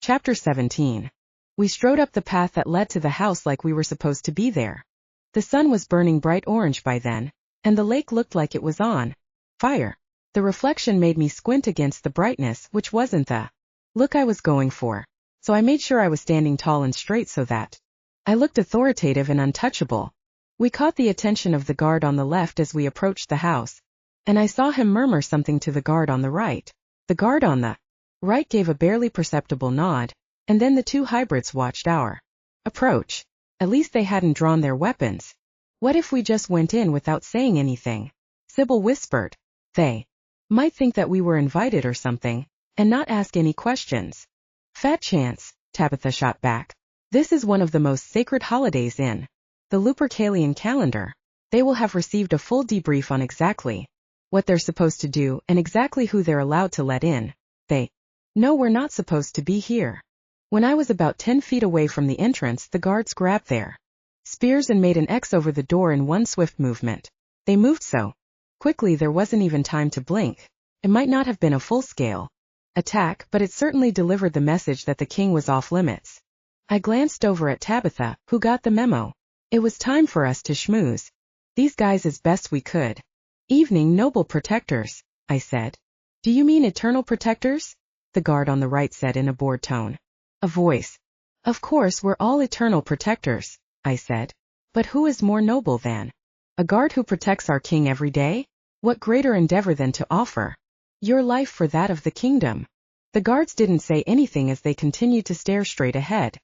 Chapter 17. We strode up the path that led to the house like we were supposed to be there. The sun was burning bright orange by then, and the lake looked like it was on fire. The reflection made me squint against the brightness, which wasn't the look I was going for, so I made sure I was standing tall and straight so that I looked authoritative and untouchable. We caught the attention of the guard on the left as we approached the house, and I saw him murmur something to the guard on the right. The guard on the right gave a barely perceptible nod, and then the two hybrids watched our approach. At least they hadn't drawn their weapons. What if we just went in without saying anything? Sybil whispered. They might think that we were invited or something, and not ask any questions. Fat chance, Tabitha shot back. This is one of the most sacred holidays in the Lupercalian calendar. They will have received a full debrief on exactly what they're supposed to do and exactly who they're allowed to let in. They know we're not supposed to be here. When I was about 10 feet away from the entrance, the guards grabbed their spears and made an X over the door in one swift movement. They moved so quickly there wasn't even time to blink. It might not have been a full-scale attack, but it certainly delivered the message that the king was off limits. I glanced over at Tabitha, who got the memo. It was time for us to schmooze these guys as best we could. Evening, noble protectors, I said. Do you mean eternal protectors? The guard on the right said in a bored tone. A voice. Of course we're all eternal protectors, I said. But who is more noble than a guard who protects our king every day? What greater endeavor than to offer your life for that of the kingdom? The guards didn't say anything as they continued to stare straight ahead.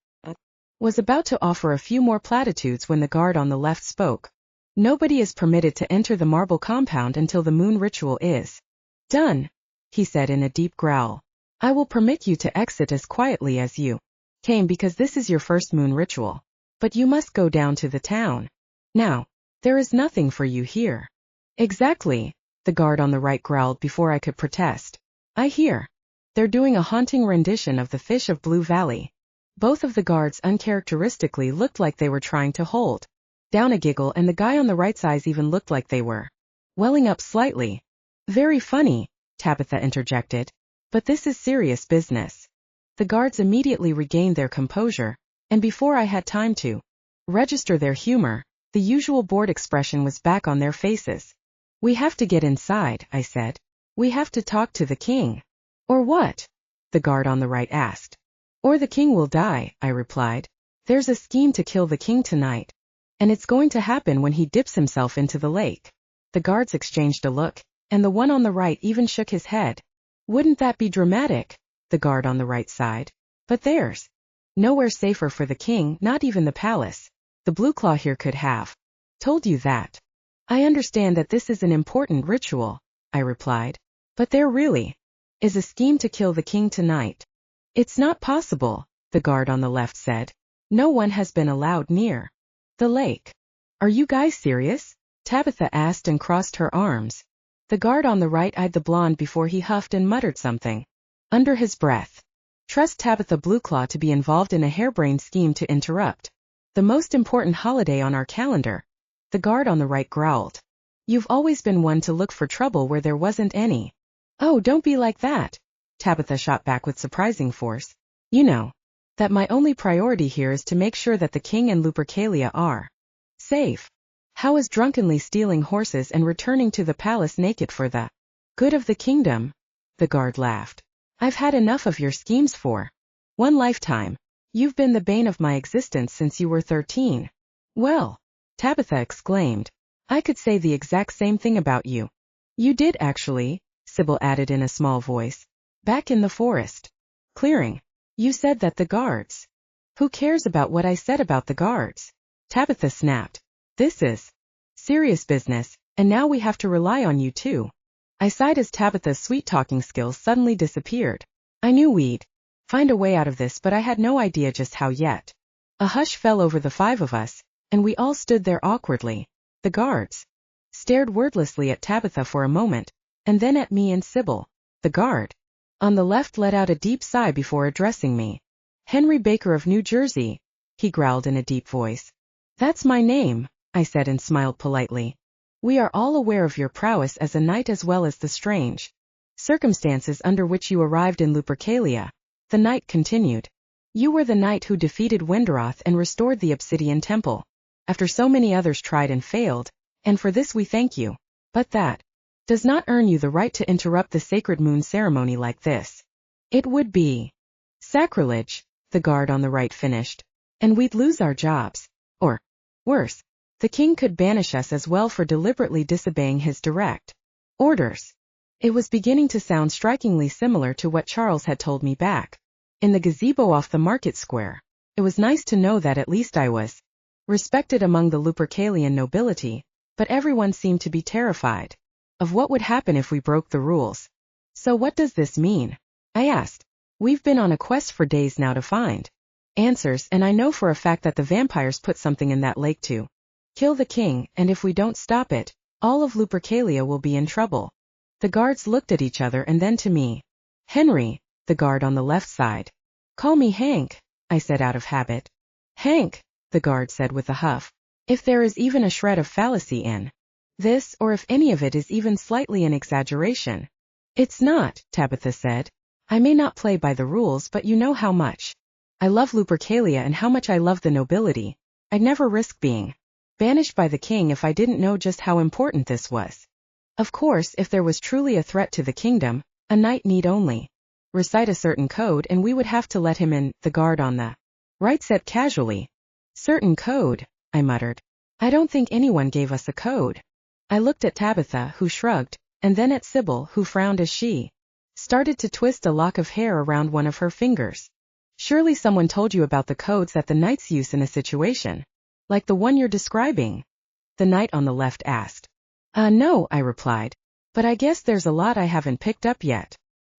Was about to offer a few more platitudes when the guard on the left spoke. Nobody is permitted to enter the marble compound until the moon ritual is done, he said in a deep growl. I will permit you to exit as quietly as you came because this is your first moon ritual. But you must go down to the town. Now, there is nothing for you here. Exactly, the guard on the right growled before I could protest. I hear they're doing a haunting rendition of the Fish of Blue Valley. Both of the guards uncharacteristically looked like they were trying to hold down a giggle, and the guy on the right's eyes even looked like they were welling up slightly. Very funny, Tabitha interjected. But this is serious business. The guards immediately regained their composure, and before I had time to register their humor, the usual bored expression was back on their faces. We have to get inside, I said. We have to talk to the king. Or what? The guard on the right asked. Or the king will die, I replied. There's a scheme to kill the king tonight. And it's going to happen when he dips himself into the lake. The guards exchanged a look, and the one on the right even shook his head. Wouldn't that be dramatic? The guard on the right sighed. But there's nowhere safer for the king, not even the palace. The Blue Claw here could have told you that. I understand that this is an important ritual, I replied. But there really is a scheme to kill the king tonight. It's not possible, the guard on the left said. No one has been allowed near the lake. Are you guys serious? Tabitha asked and crossed her arms. The guard on the right eyed the blonde before he huffed and muttered something under his breath. Trust Tabitha Blueclaw to be involved in a harebrained scheme to interrupt the most important holiday on our calendar. The guard on the right growled. You've always been one to look for trouble where there wasn't any. Oh, don't be like that, Tabitha shot back with surprising force. You know that my only priority here is to make sure that the king and Lupercalia are safe. How is drunkenly stealing horses and returning to the palace naked for the good of the kingdom? The guard laughed. I've had enough of your schemes for one lifetime. You've been the bane of my existence since you were 13. Well, Tabitha exclaimed. I could say the exact same thing about you. You did actually, Sybil added in a small voice. Back in the forest clearing. You said that the guards. Who cares about what I said about the guards? Tabitha snapped. This is serious business, and now we have to rely on you too. I sighed as Tabitha's sweet-talking skills suddenly disappeared. I knew we'd find a way out of this, but I had no idea just how yet. A hush fell over the five of us, and we all stood there awkwardly. The guards stared wordlessly at Tabitha for a moment, and then at me and Sybil. The guard on the left let out a deep sigh before addressing me. Henry Baker of New Jersey, he growled in a deep voice. That's my name, I said and smiled politely. We are all aware of your prowess as a knight as well as the strange circumstances under which you arrived in Lupercalia. The knight continued. You were the knight who defeated Windaroth and restored the obsidian temple, after so many others tried and failed, and for this we thank you. But that does not earn you the right to interrupt the sacred moon ceremony like this. It would be sacrilege, the guard on the right finished, and we'd lose our jobs. Or, worse, the king could banish us as well for deliberately disobeying his direct orders. It was beginning to sound strikingly similar to what Charles had told me back in the gazebo off the market square. It was nice to know that at least I was respected among the Lupercalian nobility, but everyone seemed to be terrified of what would happen if we broke the rules. So what does this mean? I asked. We've been on a quest for days now to find answers, and I know for a fact that the vampires put something in that lake to kill the king, and if we don't stop it, all of Lupercalia will be in trouble. The guards looked at each other and then to me. Henry, the guard on the left side. Call me Hank, I said out of habit. Hank, the guard said with a huff. If there is even a shred of fallacy in this, or if any of it is even slightly an exaggeration. It's not, Tabitha said. I may not play by the rules, but you know how much I love Lupercalia and how much I love the nobility. I'd never risk being banished by the king if I didn't know just how important this was. Of course, if there was truly a threat to the kingdom, a knight need only recite a certain code and we would have to let him in, the guard on the right said casually. Certain code, I muttered. I don't think anyone gave us a code. I looked at Tabitha, who shrugged, and then at Sybil, who frowned as she started to twist a lock of hair around one of her fingers. Surely someone told you about the codes that the knights use in a situation like the one you're describing? The knight on the left asked. No, I replied. But I guess there's a lot I haven't picked up yet.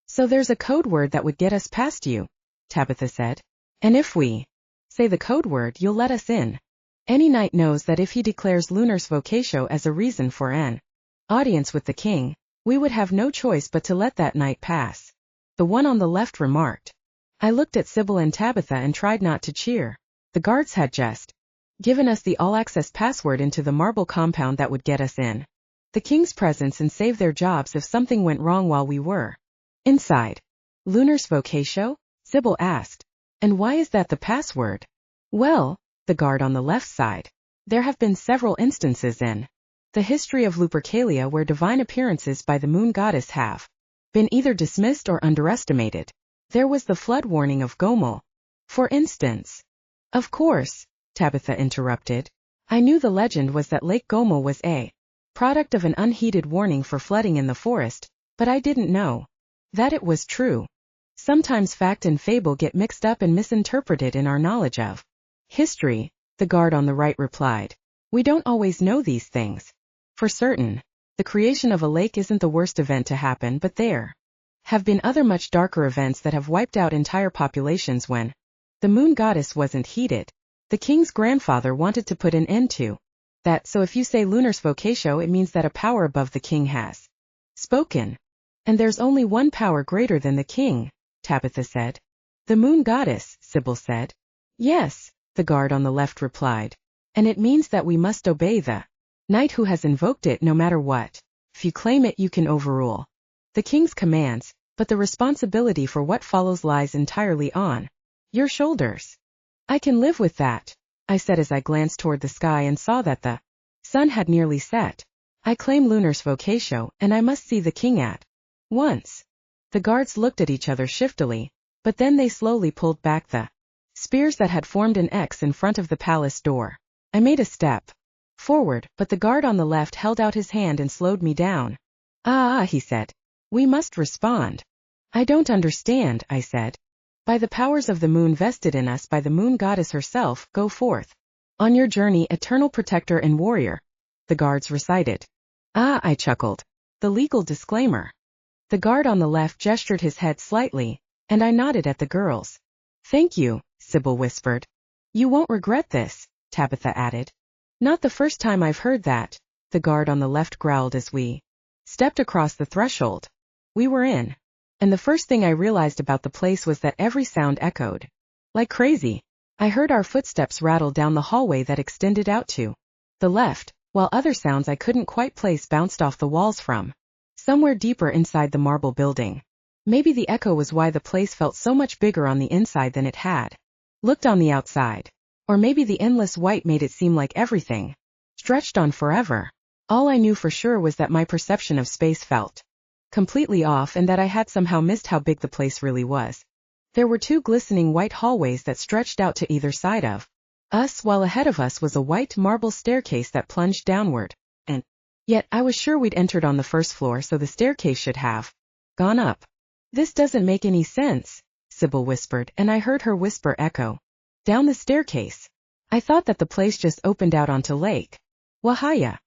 So there's a code word that would get us past you, Tabitha said. And if we say the code word, you'll let us in. Any knight knows that if he declares Lunar's Vocatio as a reason for an audience with the king, we would have no choice but to let that knight pass. The one on the left remarked. I looked at Sybil and Tabitha and tried not to cheer. The guards had just given us the all-access password into the marble compound that would get us in the king's presence and save their jobs if something went wrong while we were inside. Lunar's Vocatio? Sybil asked. And why is that the password? Well, the guard on the left side. There have been several instances in the history of Lupercalia where divine appearances by the moon goddess have been either dismissed or underestimated. There was the flood warning of Gomel, for instance. Of course, Tabitha interrupted. I knew the legend was that Lake Gomel was a product of an unheeded warning for flooding in the forest, but I didn't know that it was true. Sometimes fact and fable get mixed up and misinterpreted in our knowledge of history, the guard on the right replied. We don't always know these things. For certain, the creation of a lake isn't the worst event to happen, but there have been other much darker events that have wiped out entire populations when the moon goddess wasn't heeded. The king's grandfather wanted to put an end to that, so if you say Lunar's Vocatio, it means that a power above the king has spoken. And there's only one power greater than the king, Tabitha said. The moon goddess, Sybil said. Yes, the guard on the left replied. And it means that we must obey the knight who has invoked it no matter what. If you claim it, you can overrule the king's commands, but the responsibility for what follows lies entirely on your shoulders. I can live with that, I said as I glanced toward the sky and saw that the sun had nearly set. I claim Lunar's Vocatio, and I must see the king at once. The guards looked at each other shiftily, but then they slowly pulled back the spears that had formed an X in front of the palace door. I made a step forward, but the guard on the left held out his hand and slowed me down. He said. We must respond. I don't understand, I said. By the powers of the moon vested in us by the moon goddess herself, go forth on your journey, eternal protector and warrior, the guards recited. I chuckled. The legal disclaimer. The guard on the left gestured his head slightly, and I nodded at the girls. Thank you, Sybil whispered. You won't regret this, Tabitha added. Not the first time I've heard that, the guard on the left growled as we stepped across the threshold. We were in. And the first thing I realized about the place was that every sound echoed like crazy. I heard our footsteps rattle down the hallway that extended out to the left, while other sounds I couldn't quite place bounced off the walls from somewhere deeper inside the marble building. Maybe the echo was why the place felt so much bigger on the inside than it had looked on the outside. Or maybe the endless white made it seem like everything stretched on forever. All I knew for sure was that my perception of space felt completely off and that I had somehow missed how big the place really was. There were 2 glistening white hallways that stretched out to either side of us, while ahead of us was a white marble staircase that plunged downward. And yet I was sure we'd entered on the first floor, so the staircase should have gone up. This doesn't make any sense, Sybil whispered, and I heard her whisper echo down the staircase. I thought that the place just opened out onto Lake Wahaya.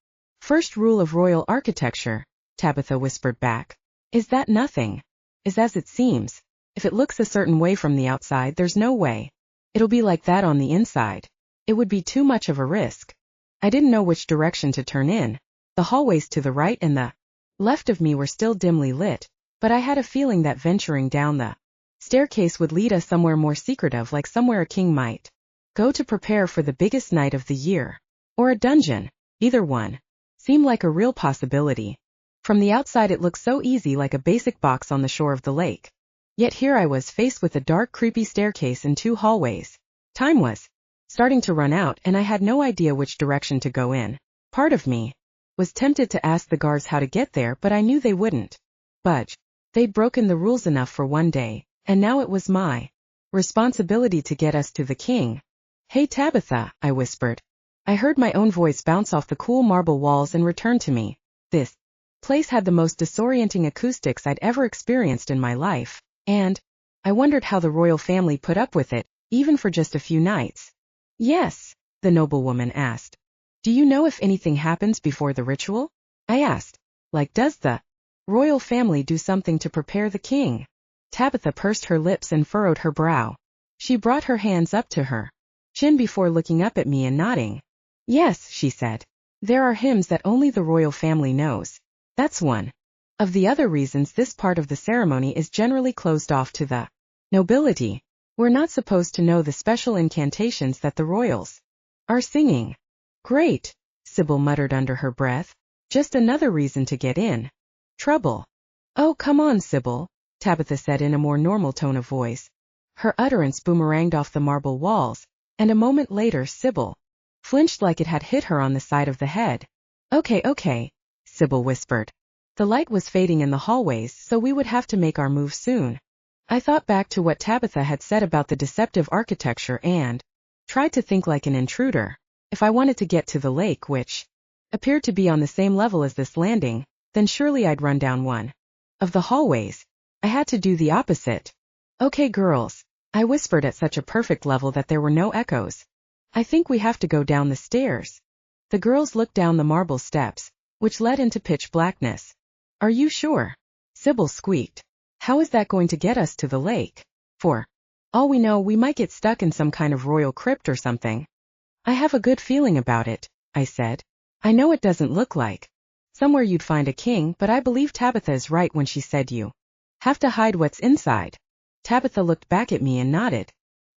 First rule of royal architecture, Tabitha whispered back, is that nothing is as it seems. If it looks a certain way from the outside, there's no way it'll be like that on the inside. It would be too much of a risk. I didn't know which direction to turn in. The hallways to the right and the left of me were still dimly lit, but I had a feeling that venturing down the staircase would lead us somewhere more secretive, like somewhere a king might go to prepare for the biggest night of the year. Or a dungeon. Either one seemed like a real possibility. From the outside it looked so easy, like a basic box on the shore of the lake. Yet here I was faced with a dark, creepy staircase and 2 hallways. Time was starting to run out, and I had no idea which direction to go in. Part of me was tempted to ask the guards how to get there, but I knew they wouldn't budge. They'd broken the rules enough for one day, and now it was my responsibility to get us to the king. Hey Tabitha, I whispered. I heard my own voice bounce off the cool marble walls and return to me. This place had the most disorienting acoustics I'd ever experienced in my life, and I wondered how the royal family put up with it, even for just a few nights. Yes, the noblewoman asked. Do you know if anything happens before the ritual? I asked. Like, does the royal family do something to prepare the king? Tabitha pursed her lips and furrowed her brow. She brought her hands up to her chin before looking up at me and nodding. Yes, she said. There are hymns that only the royal family knows. That's one of the other reasons this part of the ceremony is generally closed off to the nobility. We're not supposed to know the special incantations that the royals are singing. Great, Sybil muttered under her breath. Just another reason to get in trouble. Oh, come on, Sybil, Tabitha said in a more normal tone of voice. Her utterance boomeranged off the marble walls, and a moment later Sybil flinched like it had hit her on the side of the head. Okay, Sybil whispered. The light was fading in the hallways, so we would have to make our move soon. I thought back to what Tabitha had said about the deceptive architecture and tried to think like an intruder. If I wanted to get to the lake, which appeared to be on the same level as this landing, then surely I'd run down one of the hallways. I had to do the opposite. Okay, girls, I whispered at such a perfect level that there were no echoes. I think we have to go down the stairs. The girls looked down the marble steps, which led into pitch blackness. Are you sure? Sybil squeaked. How is that going to get us to the lake? For all we know, we might get stuck in some kind of royal crypt or something. I have a good feeling about it, I said. I know it doesn't look like somewhere you'd find a king, but I believe Tabitha is right when she said you have to hide what's inside. Tabitha looked back at me and nodded.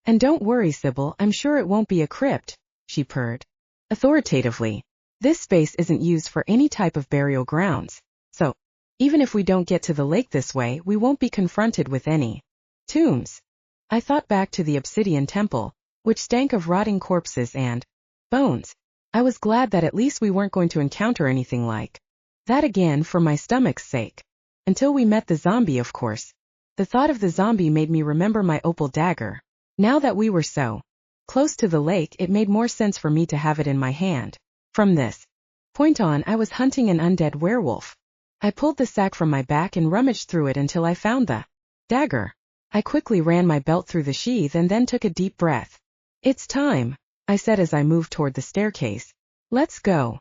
And don't worry, Sybil, I'm sure it won't be a crypt, she purred authoritatively. This space isn't used for any type of burial grounds, so even if we don't get to the lake this way, we won't be confronted with any tombs. I thought back to the obsidian temple, which stank of rotting corpses and bones. I was glad that at least we weren't going to encounter anything like that again, for my stomach's sake. Until we met the zombie, of course. The thought of the zombie made me remember my opal dagger. Now that we were so close to the lake, it made more sense for me to have it in my hand. From this point on, I was hunting an undead werewolf. I pulled the sack from my back and rummaged through it until I found the dagger. I quickly ran my belt through the sheath and then took a deep breath. It's time, I said as I moved toward the staircase. Let's go.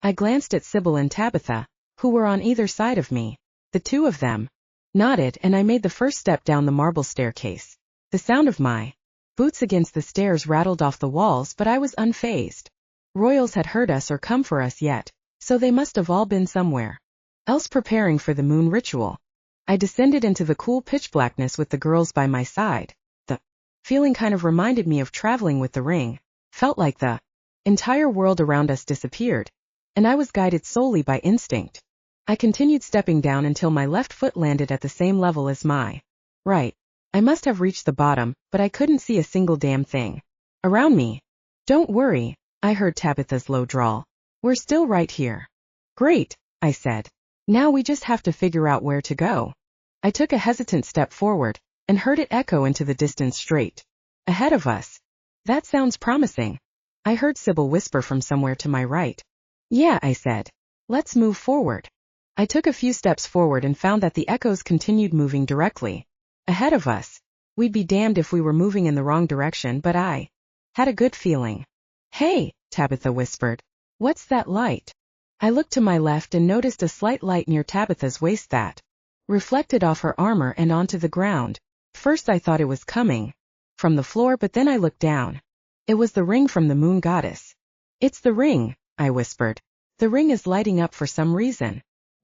I glanced at Sybil and Tabitha, who were on either side of me. The 2 of them nodded, and I made the first step down the marble staircase. The sound of my boots against the stairs rattled off the walls, but I was unfazed. Royals had heard us or come for us yet, so they must have all been somewhere else preparing for the moon ritual. I descended into the cool pitch blackness with the girls by my side. The feeling kind of reminded me of traveling with the ring. Felt like the entire world around us disappeared, and I was guided solely by instinct. I continued stepping down until my left foot landed at the same level as my right. I must have reached the bottom, but I couldn't see a single damn thing around me. Don't worry, I heard Tabitha's low drawl. We're still right here. Great, I said. Now we just have to figure out where to go. I took a hesitant step forward, and heard it echo into the distance straight ahead of us. That sounds promising. I heard Sybil whisper from somewhere to my right. Yeah, I said. Let's move forward. I took a few steps forward and found that the echoes continued moving directly ahead of us. We'd be damned if we were moving in the wrong direction, but I had a good feeling. Hey, Tabitha whispered. What's that light? I looked to my left and noticed a slight light near Tabitha's waist that reflected off her armor and onto the ground. First I thought it was coming from the floor, but then I looked down. It was the ring from the moon goddess. It's the ring, I whispered. The ring is lighting up for some reason.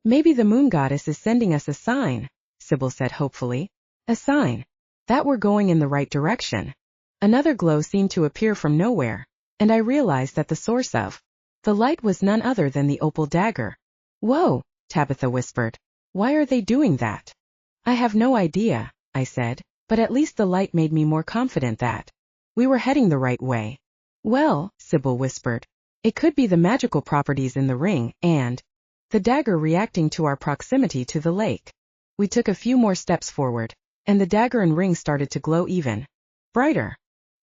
Maybe the moon goddess is sending us a sign, Sybil said hopefully. A sign that we're going in the right direction. Another glow seemed to appear from nowhere, and I realized that the source of the light was none other than the opal dagger. Whoa, Tabitha whispered. Why are they doing that? I have no idea, I said, but at least the light made me more confident that we were heading the right way. Well, Sybil whispered, it could be the magical properties in the ring and the dagger reacting to our proximity to the lake. We took a few more steps forward, and the dagger and ring started to glow even brighter.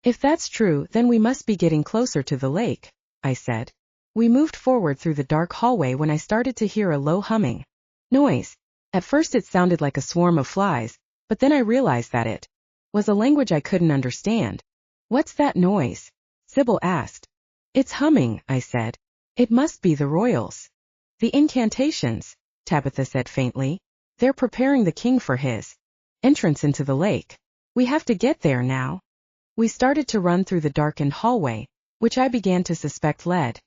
If that's true, then we must be getting closer to the lake, I said. We moved forward through the dark hallway when I started to hear a low humming noise. At first it sounded like a swarm of flies, but then I realized that it was a language I couldn't understand. What's that noise? Sybil asked. It's humming, I said. It must be the royals. The incantations, Tabitha said faintly. They're preparing the king for his entrance into the lake. We have to get there now. We started to run through the darkened hallway, which I began to suspect led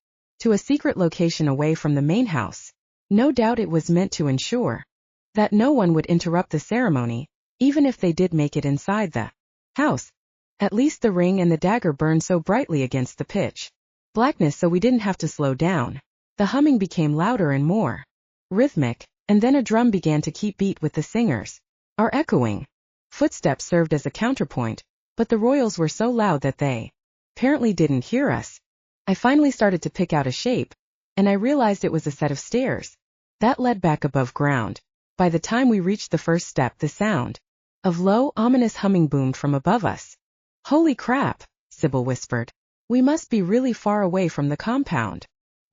to a secret location away from the main house. No doubt it was meant to ensure that no one would interrupt the ceremony, even if they did make it inside the house. At least the ring and the dagger burned so brightly against the pitch blackness, so we didn't have to slow down. The humming became louder and more rhythmic, and then a drum began to keep beat with the singers. Our echoing footsteps served as a counterpoint, but the royals were so loud that they apparently didn't hear us. I finally started to pick out a shape, and I realized it was a set of stairs that led back above ground. By the time we reached the first step, the sound of low, ominous humming boomed from above us. Holy crap, Sybil whispered. We must be really far away from the compound.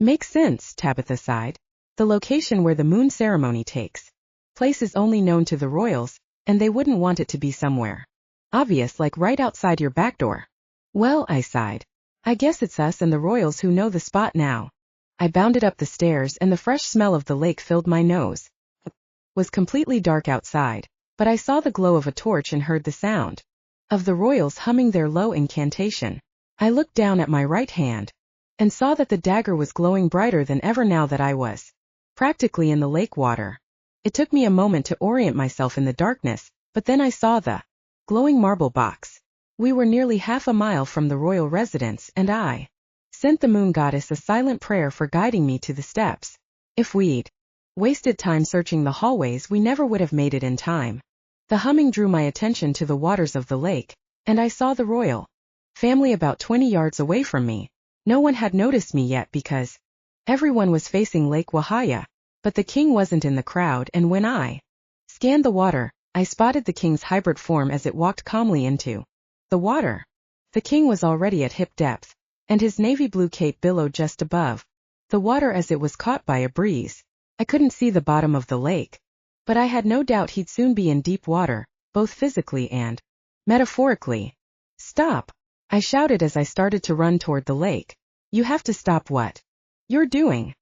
Makes sense, Tabitha sighed. The location where the moon ceremony takes place is only known to the royals, and they wouldn't want it to be somewhere obvious like right outside your back door. Well, I sighed. I guess it's us and the royals who know the spot now. I bounded up the stairs and the fresh smell of the lake filled my nose. It was completely dark outside, but I saw the glow of a torch and heard the sound of the royals humming their low incantation. I looked down at my right hand and saw that the dagger was glowing brighter than ever now that I was practically in the lake water. It took me a moment to orient myself in the darkness, but then I saw the glowing marble box. We were nearly half a mile from the royal residence, and I sent the moon goddess a silent prayer for guiding me to the steps. If we'd wasted time searching the hallways, we never would have made it in time. The humming drew my attention to the waters of the lake, and I saw the royal family about 20 yards away from me. No one had noticed me yet because everyone was facing Lake Wahaya, but the king wasn't in the crowd, and when I scanned the water, I spotted the king's hybrid form as it walked calmly into the water. The king was already at hip depth, and his navy blue cape billowed just above the water as it was caught by a breeze. I couldn't see the bottom of the lake, but I had no doubt he'd soon be in deep water, both physically and metaphorically. Stop! I shouted as I started to run toward the lake. You have to stop what you're doing.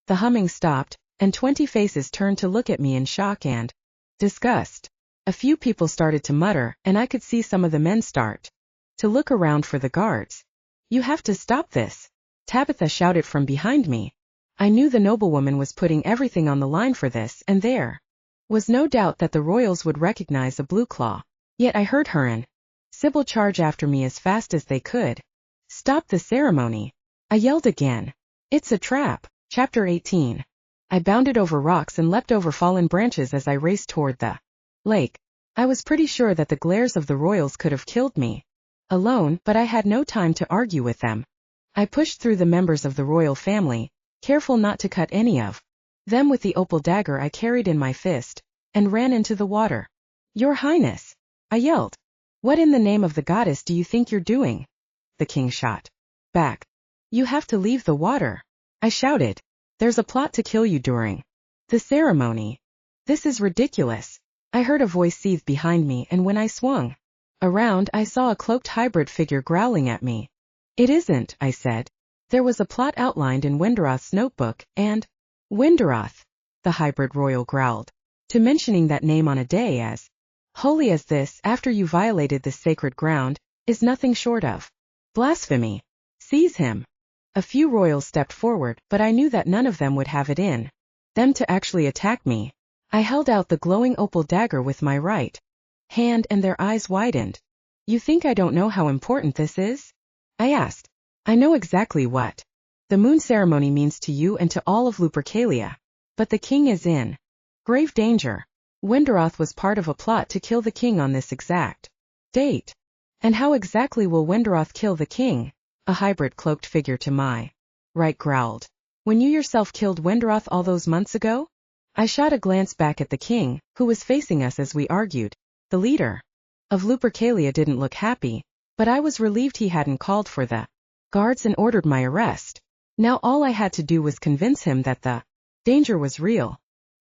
The humming stopped, and 20 faces turned to look at me in shock and disgust. A few people started to mutter, and I could see some of the men start to look around for the guards. You have to stop this, Tabitha shouted from behind me. I knew the noblewoman was putting everything on the line for this, and there was no doubt that the royals would recognize a blue claw. Yet I heard her and Sybil charge after me as fast as they could. Stop the ceremony! I yelled again. It's a trap. Chapter 18. I bounded over rocks and leapt over fallen branches as I raced toward the lake. I was pretty sure that the glares of the royals could have killed me alone, but I had no time to argue with them. I pushed through the members of the royal family, careful not to cut any of them with the opal dagger I carried in my fist, and ran into the water. "Your Highness!" I yelled. "What in the name of the goddess do you think you're doing?" The king shot back. "You have to leave the water," I shouted. "There's a plot to kill you during the ceremony. This is ridiculous." I heard a voice seethe behind me, and when I swung around, I saw a cloaked hybrid figure growling at me. "It isn't," I said. "There was a plot outlined in Windaroth's notebook, and—" "Windaroth," the hybrid royal growled. "To mentioning that name on a day as holy as this, after you violated this sacred ground, is nothing short of blasphemy. Seize him." A few royals stepped forward, but I knew that none of them would have it in them to actually attack me. I held out the glowing opal dagger with my right hand, and their eyes widened. "You think I don't know how important this is?" I asked. "I know exactly what the moon ceremony means to you and to all of Lupercalia. But the king is in grave danger. Windaroth was part of a plot to kill the king on this exact date." "And how exactly will Windaroth kill the king?" a hybrid cloaked figure to my right growled. "When you yourself killed Windaroth all those months ago?" I shot a glance back at the king, who was facing us as we argued. The leader of Lupercalia didn't look happy, but I was relieved he hadn't called for the guards and ordered my arrest. Now all I had to do was convince him that the danger was real.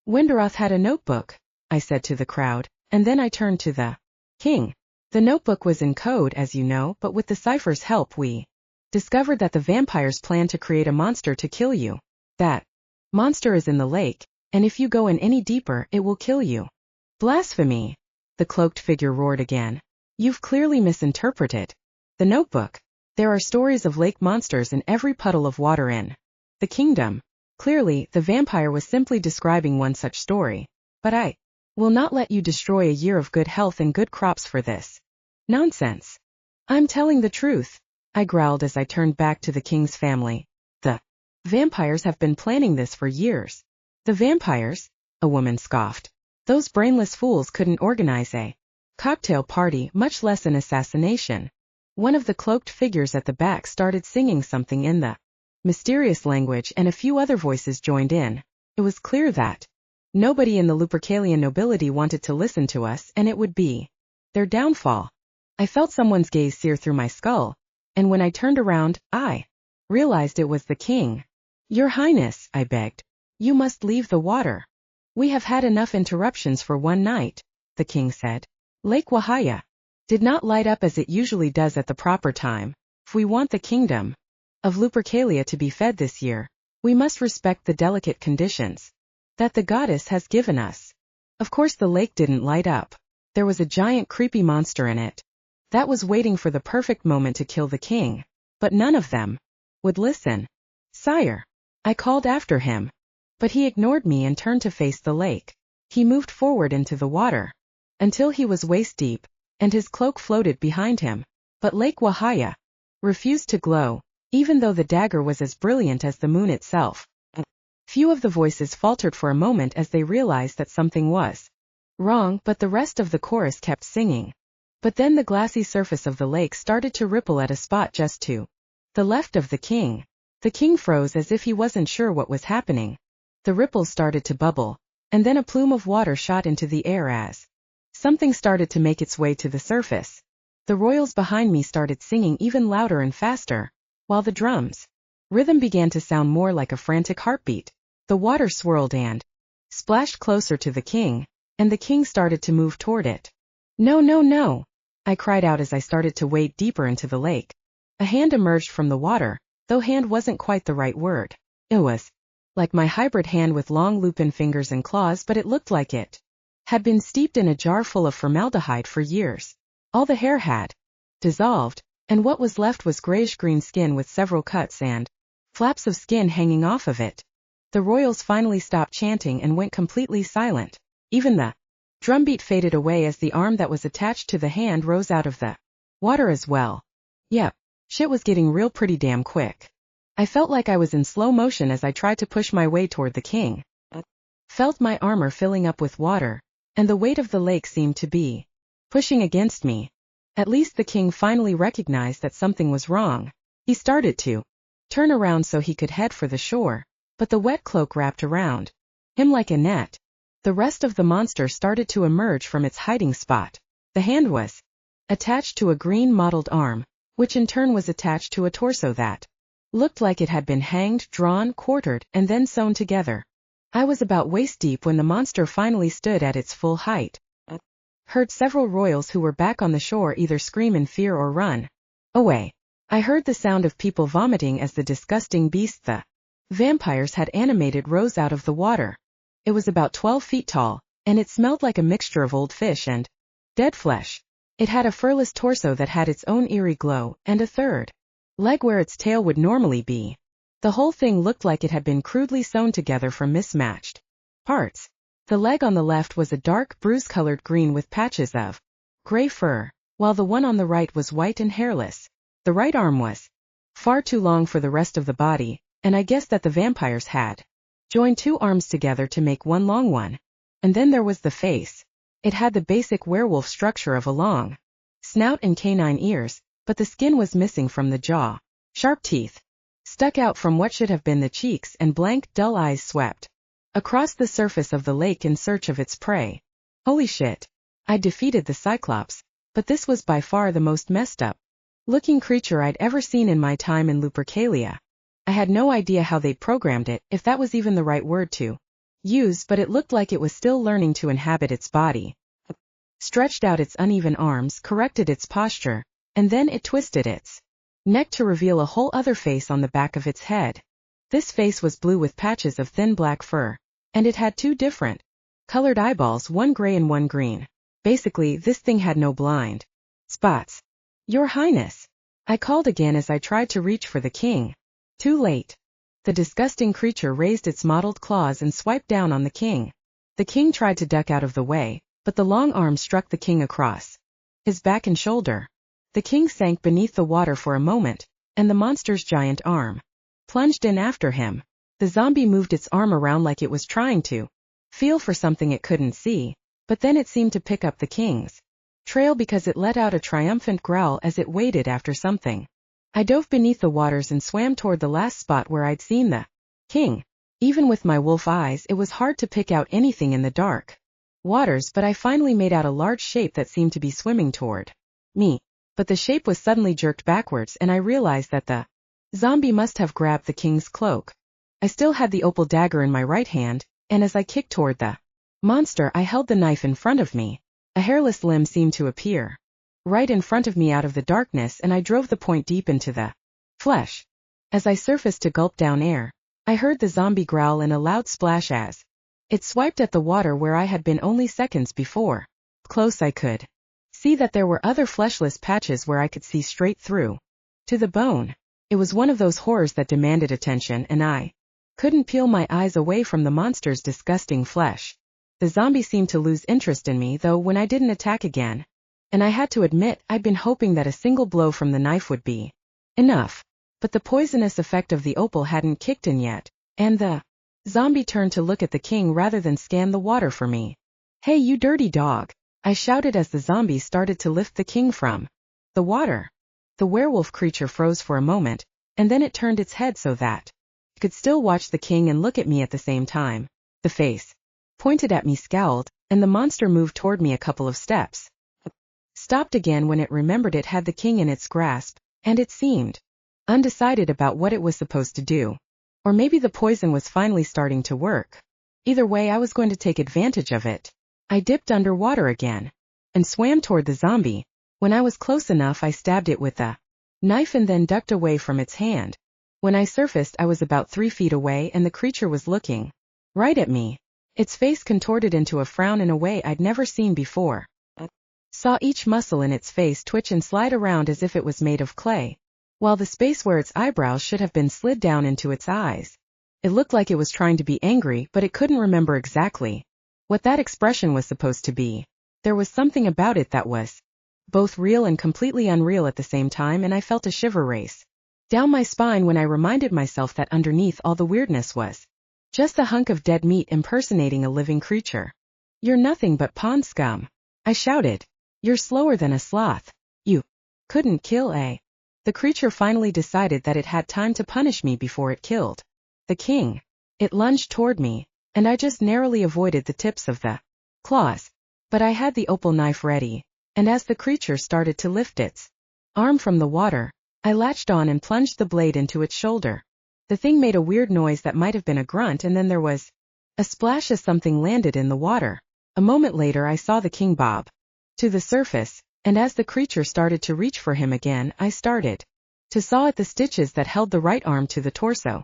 "Windaroth had a notebook," I said to the crowd, and then I turned to the king. "The notebook was in code, as you know, but with the cipher's help we discovered that the vampires plan to create a monster to kill you. That monster is in the lake, and if you go in any deeper, it will kill you." "Blasphemy!" the cloaked figure roared again. "You've clearly misinterpreted the notebook. There are stories of lake monsters in every puddle of water in the kingdom. Clearly, the vampire was simply describing one such story. But I will not let you destroy a year of good health and good crops for this nonsense." "I'm telling the truth," I growled as I turned back to the king's family. "The vampires have been planning this for years." "The vampires?" a woman scoffed. "Those brainless fools couldn't organize a cocktail party, much less an assassination." One of the cloaked figures at the back started singing something in the mysterious language, and a few other voices joined in. It was clear that nobody in the Lupercalian nobility wanted to listen to us, and it would be their downfall. I felt someone's gaze sear through my skull, and when I turned around, I realized it was the king. "Your Highness," I begged, "you must leave the water. We have had enough interruptions for one night," the king said. "Lake Wahaya did not light up as it usually does at the proper time. If we want the kingdom of Lupercalia to be fed this year, we must respect the delicate conditions that the goddess has given us." Of course the lake didn't light up. There was a giant creepy monster in it that was waiting for the perfect moment to kill the king, but none of them would listen. "Sire," I called after him, but he ignored me and turned to face the lake. He moved forward into the water until he was waist deep, and his cloak floated behind him. But Lake Wahaya refused to glow, even though the dagger was as brilliant as the moon itself. Few of the voices faltered for a moment as they realized that something was wrong, but the rest of the chorus kept singing. But then the glassy surface of the lake started to ripple at a spot just to the left of the king. The king froze as if he wasn't sure what was happening. The ripples started to bubble, and then a plume of water shot into the air as something started to make its way to the surface. The royals behind me started singing even louder and faster, while the drums' rhythm began to sound more like a frantic heartbeat. The water swirled and splashed closer to the king, and the king started to move toward it. "No, no, no!" I cried out as I started to wade deeper into the lake. A hand emerged from the water, though hand wasn't quite the right word. It was like my hybrid hand with long lupin fingers and claws, but it looked like it had been steeped in a jar full of formaldehyde for years. All the hair had dissolved, and what was left was grayish-green skin with several cuts and flaps of skin hanging off of it. The royals finally stopped chanting and went completely silent. Even the drumbeat faded away as the arm that was attached to the hand rose out of the water as well. Yep, shit was getting real pretty damn quick. I felt like I was in slow motion as I tried to push my way toward the king. Felt my armor filling up with water, and the weight of the lake seemed to be pushing against me. At least the king finally recognized that something was wrong. He started to turn around so he could head for the shore, but the wet cloak wrapped around him like a net. The rest of the monster started to emerge from its hiding spot. The hand was attached to a green mottled arm, which in turn was attached to a torso that looked like it had been hanged, drawn, quartered, and then sewn together. I was about waist deep when the monster finally stood at its full height. Heard several royals who were back on the shore either scream in fear or run away. I heard the sound of people vomiting as the disgusting beast the vampires had animated rose out of the water. It was about 12 feet tall, and it smelled like a mixture of old fish and dead flesh. It had a furless torso that had its own eerie glow, and a third leg where its tail would normally be. The whole thing looked like it had been crudely sewn together from mismatched parts. The leg on the left was a dark, bruise-colored green with patches of gray fur, while the one on the right was white and hairless. The right arm was far too long for the rest of the body, and I guessed that the vampires had joined two arms together to make one long one. And then there was the face. It had the basic werewolf structure of a long snout and canine ears, but the skin was missing from the jaw. Sharp teeth stuck out from what should have been the cheeks, and blank, dull eyes swept across the surface of the lake in search of its prey. Holy shit. I'd defeated the Cyclops, but this was by far the most messed up looking creature I'd ever seen in my time in Lupercalia. I had no idea how they'd programmed it, if that was even the right word to use, but it looked like it was still learning to inhabit its body. Stretched out its uneven arms, corrected its posture, and then it twisted its neck to reveal a whole other face on the back of its head. This face was blue with patches of thin black fur, and it had two different colored eyeballs, one gray and one green. Basically, this thing had no blind spots. Your Highness, I called again as I tried to reach for the king. Too late. The disgusting creature raised its mottled claws and swiped down on the king. The king tried to duck out of the way, but the long arm struck the king across his back and shoulder. The king sank beneath the water for a moment, and the monster's giant arm plunged in after him. The zombie moved its arm around like it was trying to feel for something it couldn't see, but then it seemed to pick up the king's trail because it let out a triumphant growl as it waited after something. I dove beneath the waters and swam toward the last spot where I'd seen the king. Even with my wolf eyes, it was hard to pick out anything in the dark waters, but I finally made out a large shape that seemed to be swimming toward me. But the shape was suddenly jerked backwards, and I realized that the zombie must have grabbed the king's cloak. I still had the opal dagger in my right hand, and as I kicked toward the monster, I held the knife in front of me. A hairless limb seemed to appear right in front of me out of the darkness, and I drove the point deep into the flesh. As I surfaced to gulp down air, I heard the zombie growl in a loud splash as it swiped at the water where I had been only seconds before. Close, I could see that there were other fleshless patches where I could see straight through to the bone. It was one of those horrors that demanded attention, and I couldn't peel my eyes away from the monster's disgusting flesh. The zombie seemed to lose interest in me, though, when I didn't attack again, and I had to admit I'd been hoping that a single blow from the knife would be enough. But the poisonous effect of the opal hadn't kicked in yet, and the zombie turned to look at the king rather than scan the water for me. "Hey, you dirty dog," I shouted as the zombie started to lift the king from the water. The werewolf creature froze for a moment, and then it turned its head so that it could still watch the king and look at me at the same time. The face pointed at me, scowled, and the monster moved toward me a couple of steps. Stopped again when it remembered it had the king in its grasp, and it seemed undecided about what it was supposed to do. Or maybe the poison was finally starting to work. Either way, I was going to take advantage of it. I dipped underwater again and swam toward the zombie. When I was close enough, I stabbed it with a knife and then ducked away from its hand. When I surfaced, I was about 3 feet away, and the creature was looking right at me. Its face contorted into a frown in a way I'd never seen before. Saw each muscle in its face twitch and slide around as if it was made of clay, while the space where its eyebrows should have been slid down into its eyes. It looked like it was trying to be angry, but it couldn't remember exactly what that expression was supposed to be. There was something about it that was both real and completely unreal at the same time, and I felt a shiver race down my spine when I reminded myself that underneath all the weirdness was Just a hunk of dead meat impersonating a living creature. You're nothing but pond scum, I shouted. You're slower than a sloth. You couldn't kill a. The creature finally decided that it had time to punish me before it killed the king. It lunged toward me, and I just narrowly avoided the tips of the claws. But I had the opal knife ready, and as the creature started to lift its arm from the water, I latched on and plunged the blade into its shoulder. The thing made a weird noise that might have been a grunt, and then there was a splash as something landed in the water. A moment later I saw the king bob to the surface, and as the creature started to reach for him again, I started to saw at the stitches that held the right arm to the torso.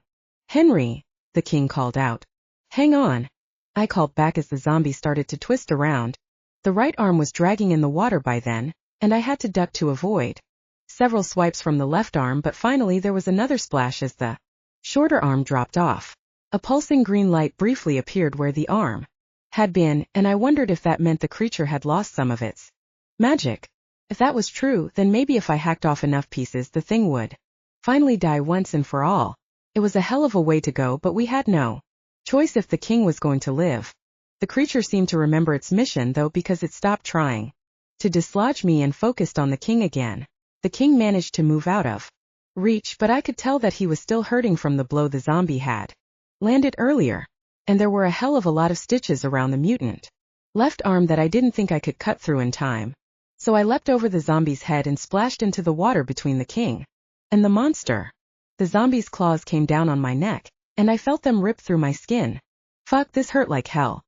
Henry, the king called out. Hang on, I called back as the zombie started to twist around. The right arm was dragging in the water by then, and I had to duck to avoid several swipes from the left arm, but finally there was another splash as the shorter arm dropped off. A pulsing green light briefly appeared where the arm had been, and I wondered if that meant the creature had lost some of its magic. If that was true, then maybe if I hacked off enough pieces the thing would finally die once and for all. It was a hell of a way to go, but we had no choice if the king was going to live. The creature seemed to remember its mission though, because it stopped trying to dislodge me and focused on the king again. The king managed to move out of reach, but I could tell that he was still hurting from the blow the zombie had landed earlier, and there were a hell of a lot of stitches around the mutant left arm that I didn't think I could cut through in time. So I leapt over the zombie's head and splashed into the water between the king and the monster. The zombie's claws came down on my neck, and I felt them rip through my skin. Fuck, this hurt like hell.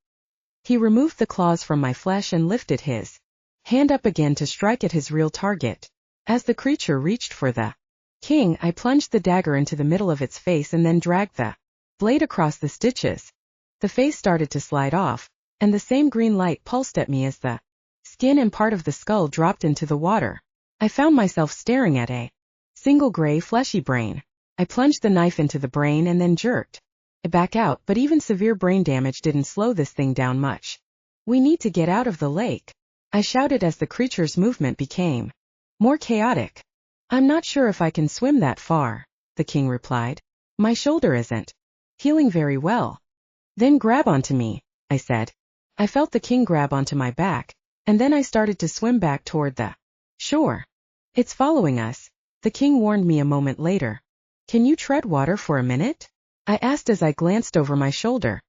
He removed the claws from my flesh and lifted his hand up again to strike at his real target. As the creature reached for the king, I plunged the dagger into the middle of its face and then dragged the blade across the stitches. The face started to slide off, and the same green light pulsed at me as the skin and part of the skull dropped into the water. I found myself staring at a single gray fleshy brain. I plunged the knife into the brain and then jerked it back out, but even severe brain damage didn't slow this thing down much. We need to get out of the lake, I shouted as the creature's movement became more chaotic. I'm not sure if I can swim that far, the king replied. My shoulder isn't healing very well. Then grab onto me, I said. I felt the king grab onto my back, and then I started to swim back toward the shore. It's following us, the king warned me a moment later. Can you tread water for a minute? I asked as I glanced over my shoulder.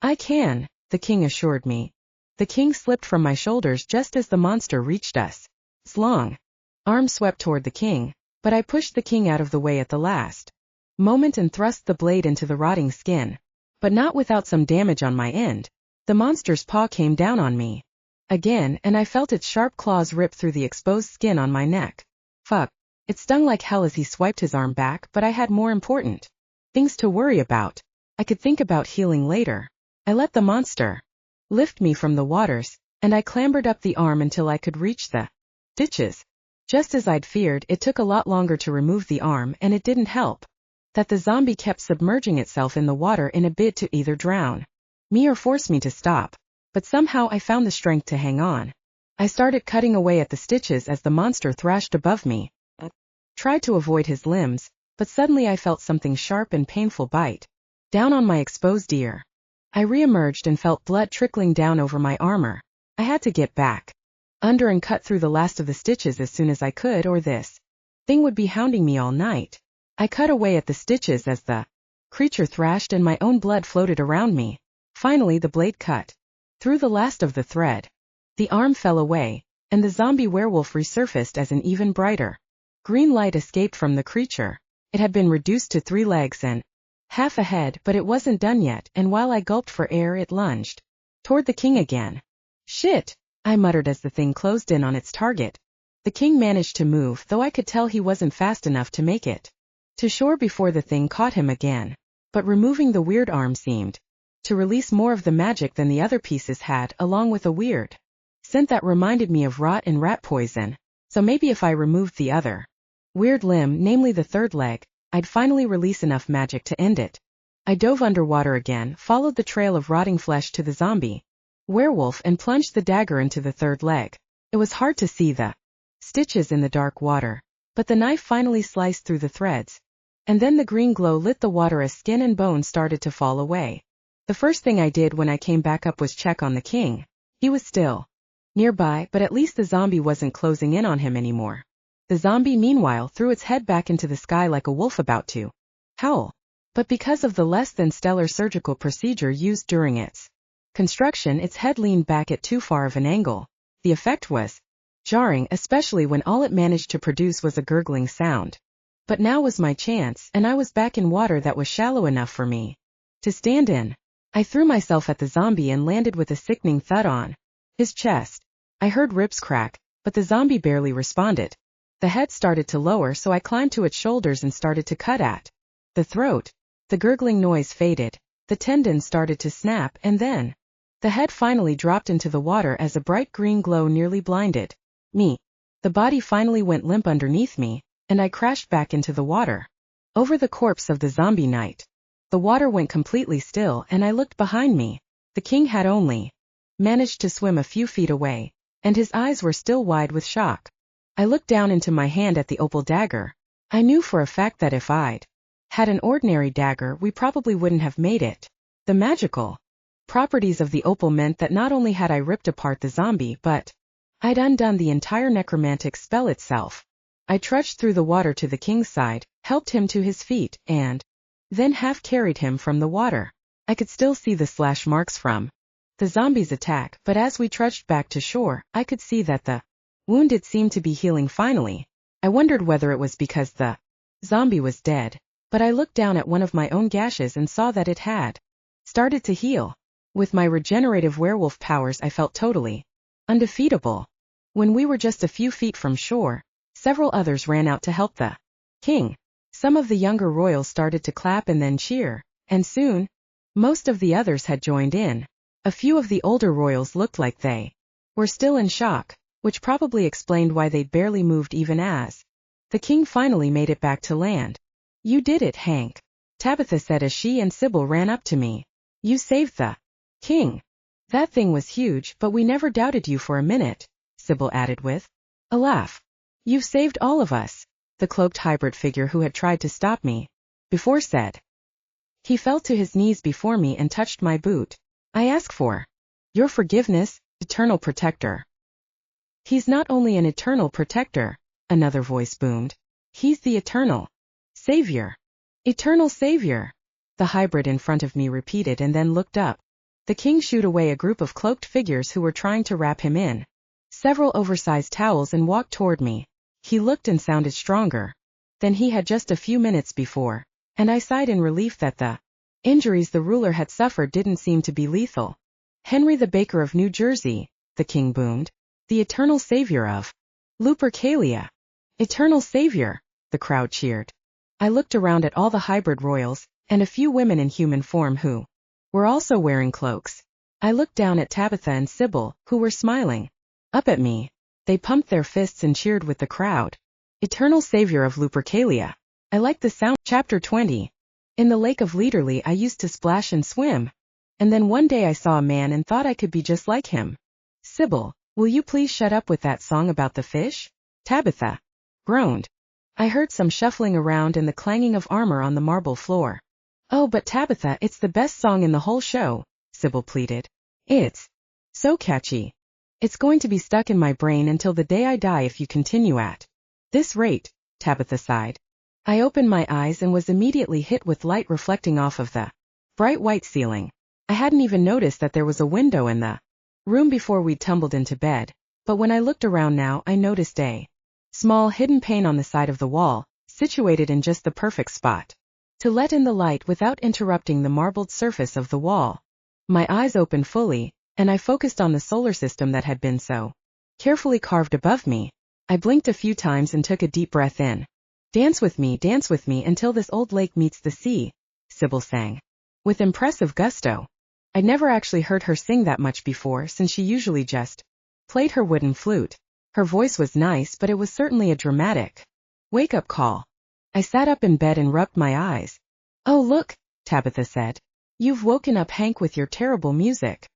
I can, the king assured me. The king slipped from my shoulders just as the monster reached us. Its long arm swept toward the king, but I pushed the king out of the way at the last moment and thrust the blade into the rotting skin. But not without some damage on my end. The monster's paw came down on me again, and I felt its sharp claws rip through the exposed skin on my neck. Fuck. It stung like hell as he swiped his arm back, but I had more important things to worry about. I could think about healing later. I let the monster lift me from the waters, and I clambered up the arm until I could reach the stitches. Just as I'd feared, it took a lot longer to remove the arm, and it didn't help that the zombie kept submerging itself in the water in a bid to either drown me or force me to stop. But somehow I found the strength to hang on. I started cutting away at the stitches as the monster thrashed above me. I tried to avoid his limbs, but suddenly I felt something sharp and painful bite down on my exposed ear. I reemerged and felt blood trickling down over my armor. I had to get back under and cut through the last of the stitches as soon as I could, or this thing would be hounding me all night. I cut away at the stitches as the creature thrashed and my own blood floated around me. Finally the blade cut through the last of the thread. The arm fell away, and the zombie werewolf resurfaced as an even brighter green light escaped from the creature. It had been reduced to 3 legs and half a head, but it wasn't done yet, and while I gulped for air it lunged toward the king again. Shit, I muttered as the thing closed in on its target. The king managed to move, though I could tell he wasn't fast enough to make it to shore before the thing caught him again. But removing the weird arm seemed to release more of the magic than the other pieces had, along with a weird scent that reminded me of rot and rat poison. So maybe if I removed the other weird limb, namely the third leg, I'd finally release enough magic to end it. I dove underwater again, followed the trail of rotting flesh to the zombie werewolf, and plunged the dagger into the third leg. It was hard to see the stitches in the dark water, but the knife finally sliced through the threads. And then the green glow lit the water as skin and bone started to fall away. The first thing I did when I came back up was check on the king. He was still nearby, but at least the zombie wasn't closing in on him anymore. The zombie, meanwhile, threw its head back into the sky like a wolf about to howl. But because of the less than stellar surgical procedure used during its construction, its head leaned back at too far of an angle. The effect was jarring, especially when all it managed to produce was a gurgling sound. But now was my chance, and I was back in water that was shallow enough for me to stand in. I threw myself at the zombie and landed with a sickening thud on his chest. I heard ribs crack, but the zombie barely responded. The head started to lower, so I climbed to its shoulders and started to cut at the throat. The gurgling noise faded, the tendons started to snap, and then the head finally dropped into the water as a bright green glow nearly blinded me. The body finally went limp underneath me, and I crashed back into the water. Over the corpse of the zombie knight. The water went completely still, and I looked behind me. The king had only managed to swim a few feet away, and his eyes were still wide with shock. I looked down into my hand at the opal dagger. I knew for a fact that if I'd had an ordinary dagger, we probably wouldn't have made it. The magical properties of the opal meant that not only had I ripped apart the zombie, but I'd undone the entire necromantic spell itself. I trudged through the water to the king's side, helped him to his feet, and then half-carried him from the water. I could still see the slash marks from the zombie's attack, but as we trudged back to shore, I could see that the wound seemed to be healing finally. I wondered whether it was because the zombie was dead, but I looked down at one of my own gashes and saw that it had started to heal. With my regenerative werewolf powers, I felt totally undefeatable. When we were just a few feet from shore, several others ran out to help the king. Some of the younger royals started to clap and then cheer, and soon, most of the others had joined in. A few of the older royals looked like they were still in shock, which probably explained why they'd barely moved even as the king finally made it back to land. "You did it, Hank," Tabitha said as she and Sybil ran up to me. "You saved the king. That thing was huge, but we never doubted you for a minute," Sybil added with a laugh. "You've saved all of us," the cloaked hybrid figure who had tried to stop me before said. He fell to his knees before me and touched my boot. "I ask for your forgiveness, eternal protector." "He's not only an eternal protector," another voice boomed. "He's the eternal savior." "Eternal savior," the hybrid in front of me repeated and then looked up. The king shooed away a group of cloaked figures who were trying to wrap him in several oversized towels and walked toward me. He looked and sounded stronger than he had just a few minutes before, and I sighed in relief that the injuries the ruler had suffered didn't seem to be lethal. "Henry the Baker of New Jersey," the king boomed. "The eternal savior of Lupercalia." "Eternal savior," the crowd cheered. I looked around at all the hybrid royals, and a few women in human form who were also wearing cloaks. I looked down at Tabitha and Sybil, who were smiling up at me. They pumped their fists and cheered with the crowd. "Eternal savior of Lupercalia. I like the sound." Chapter 20. In the lake of Leaderly I used to splash and swim. And then one day I saw a man and thought I could be just like him. "Sybil, will you please shut up with that song about the fish?" Tabitha groaned. I heard some shuffling around and the clanging of armor on the marble floor. "Oh, but Tabitha, it's the best song in the whole show," Sybil pleaded. "It's so catchy. It's going to be stuck in my brain until the day I die if you continue at this rate," Tabitha sighed. I opened my eyes and was immediately hit with light reflecting off of the bright white ceiling. I hadn't even noticed that there was a window in the room before we'd tumbled into bed, but when I looked around now I noticed a small hidden pane on the side of the wall, situated in just the perfect spot to let in the light without interrupting the marbled surface of the wall. My eyes opened fully, and I focused on the solar system that had been so carefully carved above me. I blinked a few times and took a deep breath in. dance with me until this old lake meets the sea," Sybil sang with impressive gusto. I'd never actually heard her sing that much before, since she usually just played her wooden flute. Her voice was nice, but it was certainly a dramatic wake-up call. I sat up in bed and rubbed my eyes. "Oh look," Tabitha said. "You've woken up Hank with your terrible music."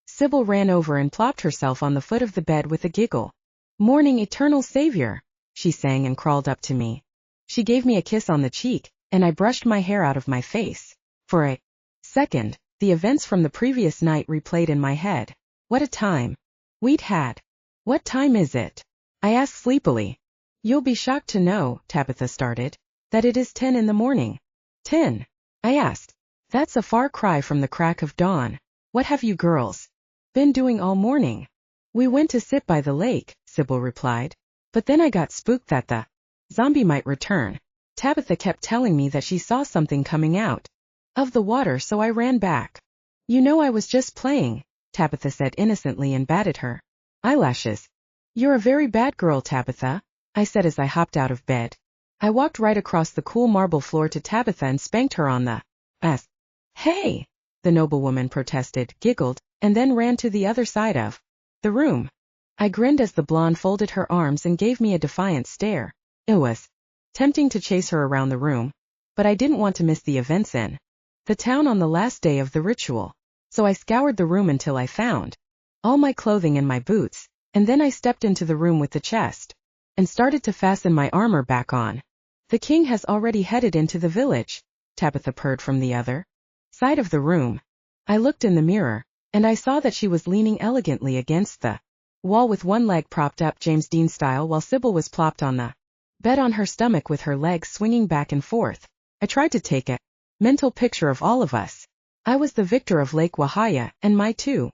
Sybil ran over and plopped herself on the foot of the bed with a giggle. "Morning, eternal savior," she sang and crawled up to me. She gave me a kiss on the cheek, and I brushed my hair out of my face. For a second, The events from the previous night replayed in my head. What a time we'd had. What time is it? I asked sleepily. You'll be shocked to know, Tabitha started, that it is 10 in the morning. 10? I asked. That's a far cry from the crack of dawn. What have you girls been doing all morning? We went to sit by the lake, Sybil replied. But then I got spooked that the zombie might return. Tabitha kept telling me that she saw something coming out of the water, so I ran back. You know, I was just playing, Tabitha said innocently and batted her eyelashes. You're a very bad girl, Tabitha, I said as I hopped out of bed. I walked right across the cool marble floor to Tabitha and spanked her on the ass. Hey, the noblewoman protested, giggled, and then ran to the other side of the room. I grinned as the blonde folded her arms and gave me a defiant stare. It was tempting to chase her around the room, but I didn't want to miss the events in the town on the last day of the ritual. So I scoured the room until I found all my clothing and my boots, and then I stepped into the room with the chest and started to fasten my armor back on. The king has already headed into the village, Tabitha purred from the other side of the room. I looked in the mirror, and I saw that she was leaning elegantly against the wall with one leg propped up James Dean style while Sybil was plopped on the bed on her stomach with her legs swinging back and forth. I tried to take a mental picture of all of us. I was the victor of Lake Wahaya, and my two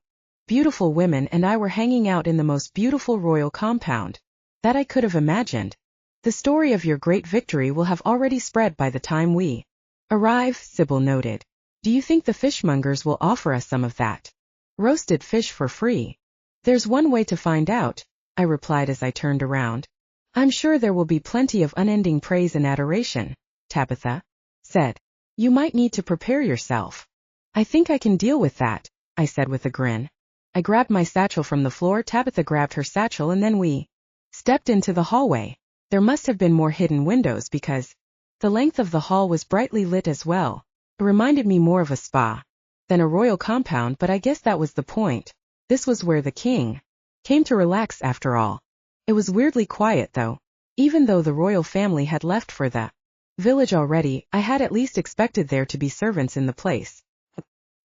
beautiful women and I were hanging out in the most beautiful royal compound that I could have imagined. The story of your great victory will have already spread by the time we arrive, Sybil noted. Do you think the fishmongers will offer us some of that roasted fish for free? There's one way to find out, I replied as I turned around. I'm sure there will be plenty of unending praise and adoration, Tabitha said. You might need to prepare yourself. I think I can deal with that, I said with a grin. I grabbed my satchel from the floor, Tabitha grabbed her satchel, and then we stepped into the hallway. There must have been more hidden windows because the length of the hall was brightly lit as well. It reminded me more of a spa than a royal compound, but I guess that was the point. This was where the king came to relax after all. It was weirdly quiet though. Even though the royal family had left for the village already, I had at least expected there to be servants in the place.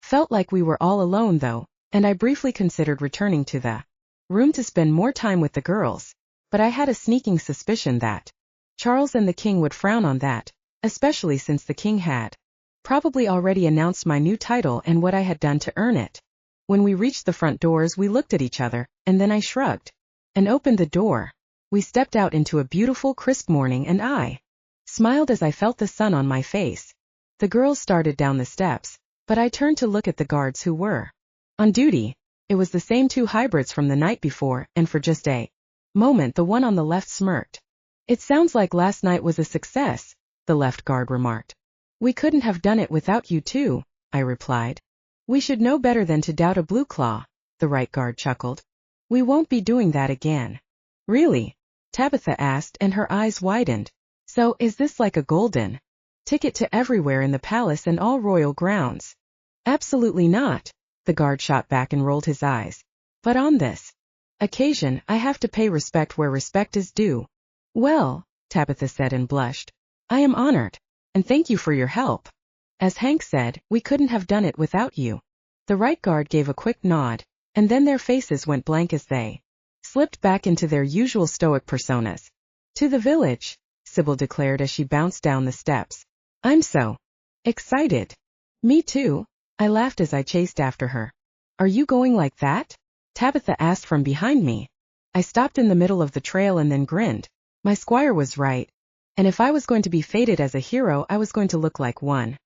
Felt like we were all alone though, and I briefly considered returning to the room to spend more time with the girls. But I had a sneaking suspicion that Charles and the king would frown on that, especially since the king had probably already announced my new title and what I had done to earn it. When we reached the front doors, we looked at each other, and then I shrugged and opened the door. We stepped out into a beautiful, crisp morning, and I smiled as I felt the sun on my face. The girls started down the steps, but I turned to look at the guards who were on duty. It was the same two hybrids from the night before, and for just a moment the one on the left smirked. It sounds like last night was a success, the left guard remarked. We couldn't have done it without you two, I replied. We should know better than to doubt a blue claw, the right guard chuckled. We won't be doing that again. Really? Tabitha asked, and her eyes widened. So, is this like a golden ticket to everywhere in the palace and all royal grounds? Absolutely not, the guard shot back and rolled his eyes. But on this occasion, I have to pay respect where respect is due. Well, Tabitha said and blushed. I am honored, and thank you for your help. As Hank said, we couldn't have done it without you. The right guard gave a quick nod, and then their faces went blank as they slipped back into their usual stoic personas. To the village, Sybil declared as she bounced down the steps. I'm so excited. Me too, I laughed as I chased after her. Are you going like that? Tabitha asked from behind me. I stopped in the middle of the trail and then grinned. My squire was right, and if I was going to be fated as a hero, I was going to look like one.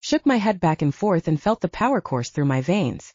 Shook my head back and forth and felt the power course through my veins.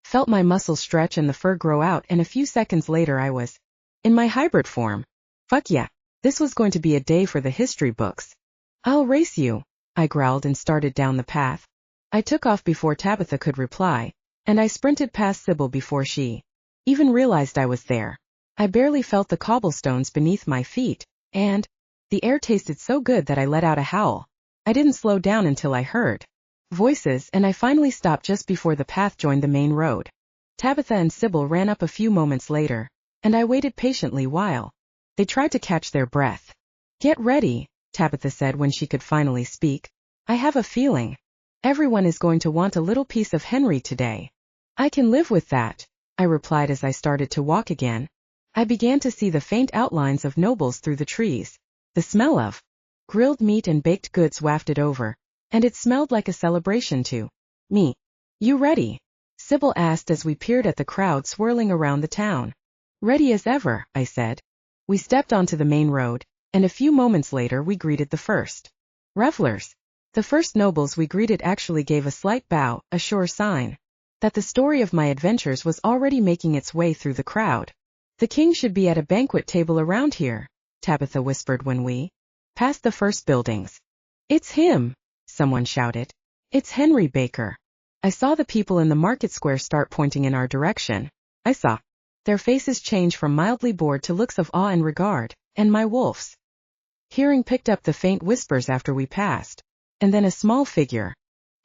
Felt my muscles stretch and the fur grow out, and a few seconds later I was in my hybrid form. Fuck yeah, this was going to be a day for the history books. I'll race you, I growled and started down the path. I took off before Tabitha could reply, and I sprinted past Sybil before she even realized I was there. I barely felt the cobblestones beneath my feet, and the air tasted so good that I let out a howl. I didn't slow down until I heard voices, and I finally stopped just before the path joined the main road. Tabitha and Sybil ran up a few moments later, and I waited patiently while they tried to catch their breath. Get ready, Tabitha said when she could finally speak. I have a feeling Everyone is going to want a little piece of Henry today. I can live with that, I replied as I started to walk again. I began to see the faint outlines of nobles through the trees. The smell of grilled meat and baked goods wafted over, and it smelled like a celebration to me. You ready? Sybil asked as we peered at the crowd swirling around the town. Ready as ever, I said. We stepped onto the main road, and a few moments later we greeted the first revelers. The first nobles we greeted actually gave a slight bow, a sure sign that the story of my adventures was already making its way through the crowd. The king should be at a banquet table around here, Tabitha whispered when we passed the first buildings. It's him, someone shouted. It's Henry Baker. I saw the people in the market square start pointing in our direction. I saw their faces change from mildly bored to looks of awe and regard, and my wolf's hearing picked up the faint whispers after we passed. And then a small figure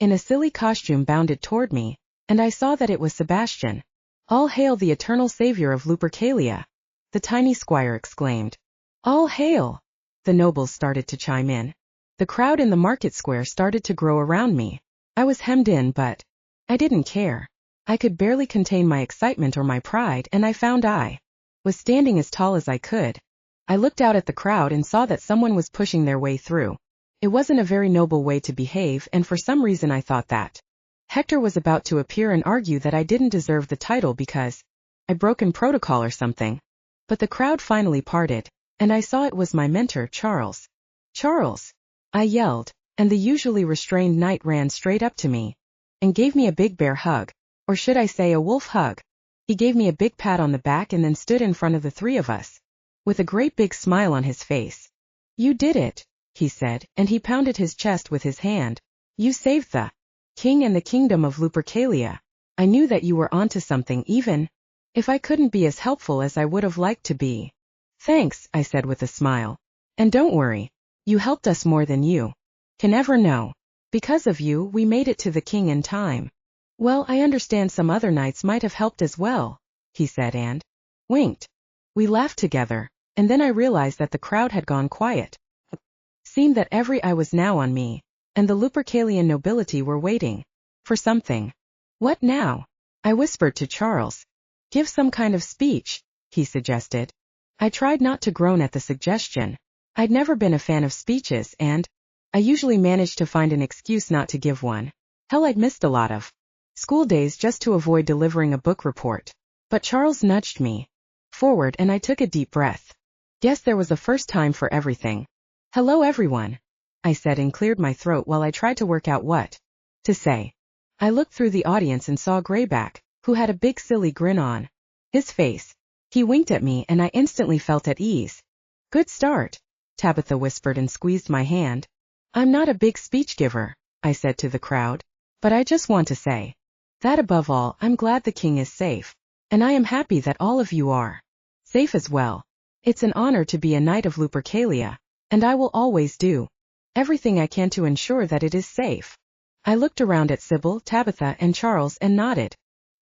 in a silly costume bounded toward me, and I saw that it was Sebastian. All hail the eternal savior of Lupercalia, the tiny squire exclaimed. All hail! The nobles started to chime in. The crowd in the market square started to grow around me. I was hemmed in, but I didn't care. I could barely contain my excitement or my pride, and I found I was standing as tall as I could. I looked out at the crowd and saw that someone was pushing their way through. It wasn't a very noble way to behave, and for some reason I thought that Hector was about to appear and argue that I didn't deserve the title because I'd broken protocol or something. But the crowd finally parted, and I saw it was my mentor, Charles. Charles! I yelled, and the usually restrained knight ran straight up to me and gave me a big bear hug, or should I say a wolf hug. He gave me a big pat on the back and then stood in front of the three of us with a great big smile on his face. You did it, he said, and he pounded his chest with his hand. You saved the king and the kingdom of Lupercalia. I knew that you were onto something even if I couldn't be as helpful as I would have liked to be. Thanks, I said with a smile. And don't worry, you helped us more than you can ever know. Because of you, we made it to the king in time. Well, I understand some other knights might have helped as well, he said and winked. We laughed together, and then I realized that the crowd had gone quiet. It seemed that every eye was now on me, and the Lupercalian nobility were waiting for something. What now? I whispered to Charles. Give some kind of speech, he suggested. I tried not to groan at the suggestion. I'd never been a fan of speeches, and I usually managed to find an excuse not to give one. Hell, I'd missed a lot of school days just to avoid delivering a book report. But Charles nudged me forward and I took a deep breath. Guess there was a first time for everything. Hello everyone, I said and cleared my throat while I tried to work out what to say. I looked through the audience and saw Greyback, who had a big silly grin on his face. He winked at me and I instantly felt at ease. Good start, Tabitha whispered and squeezed my hand. I'm not a big speech giver, I said to the crowd, but I just want to say that above all, I'm glad the king is safe, and I am happy that all of you are safe as well. It's an honor to be a knight of Lupercalia, and I will always do everything I can to ensure that it is safe. I looked around at Sybil, Tabitha, and Charles and nodded.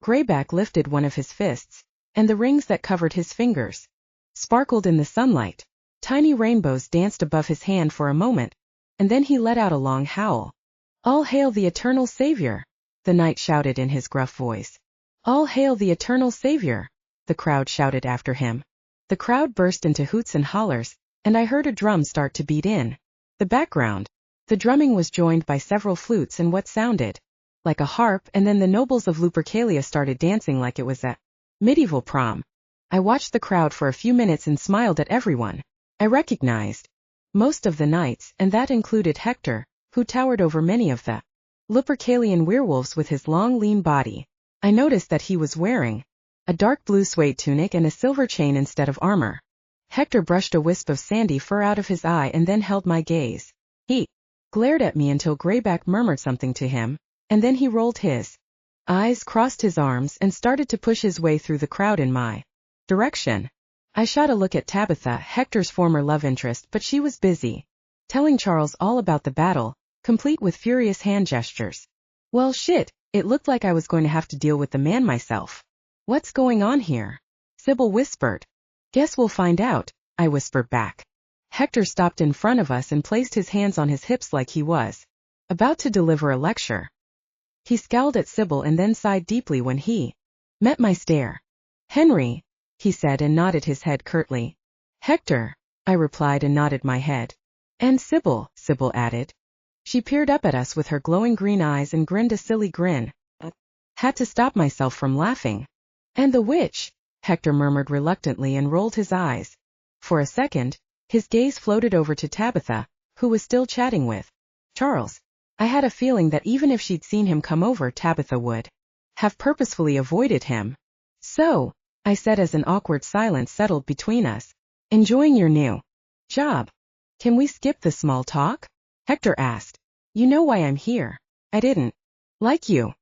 Greyback lifted one of his fists, and the rings that covered his fingers sparkled in the sunlight. Tiny rainbows danced above his hand for a moment, and then he let out a long howl. All hail the eternal savior, the knight shouted in his gruff voice. All hail the eternal savior, the crowd shouted after him. The crowd burst into hoots and hollers, and I heard a drum start to beat in the background. The drumming was joined by several flutes and what sounded like a harp, and then the nobles of Lupercalia started dancing like it was a medieval prom. I watched the crowd for a few minutes and smiled at everyone. I recognized most of the knights, and that included Hector, who towered over many of the Lupercalian werewolves with his long lean body. I noticed that he was wearing a dark blue suede tunic and a silver chain instead of armor. Hector brushed a wisp of sandy fur out of his eye and then held my gaze. He glared at me until Greyback murmured something to him, and then he rolled his eyes, crossed his arms, and started to push his way through the crowd in my direction. I shot a look at Tabitha, Hector's former love interest, but she was busy telling Charles all about the battle, complete with furious hand gestures. Well shit, it looked like I was going to have to deal with the man myself. What's going on here? Sybil whispered. Guess we'll find out, I whispered back. Hector stopped in front of us and placed his hands on his hips like he was About to deliver a lecture. He scowled at Sybil and then sighed deeply when he met my stare. Henry, he said and nodded his head curtly. Hector, I replied and nodded my head. And Sybil, Sybil added. She peered up at us with her glowing green eyes and grinned a silly grin. Had to stop myself from laughing. And the witch, Hector murmured reluctantly and rolled his eyes. For a second, his gaze floated over to Tabitha, who was still chatting with Charles. I had a feeling that even if she'd seen him come over, Tabitha would have purposefully avoided him. So, I said as an awkward silence settled between us. Enjoying your new job? Can we skip the small talk? Hector asked. You know why I'm here. I didn't like you.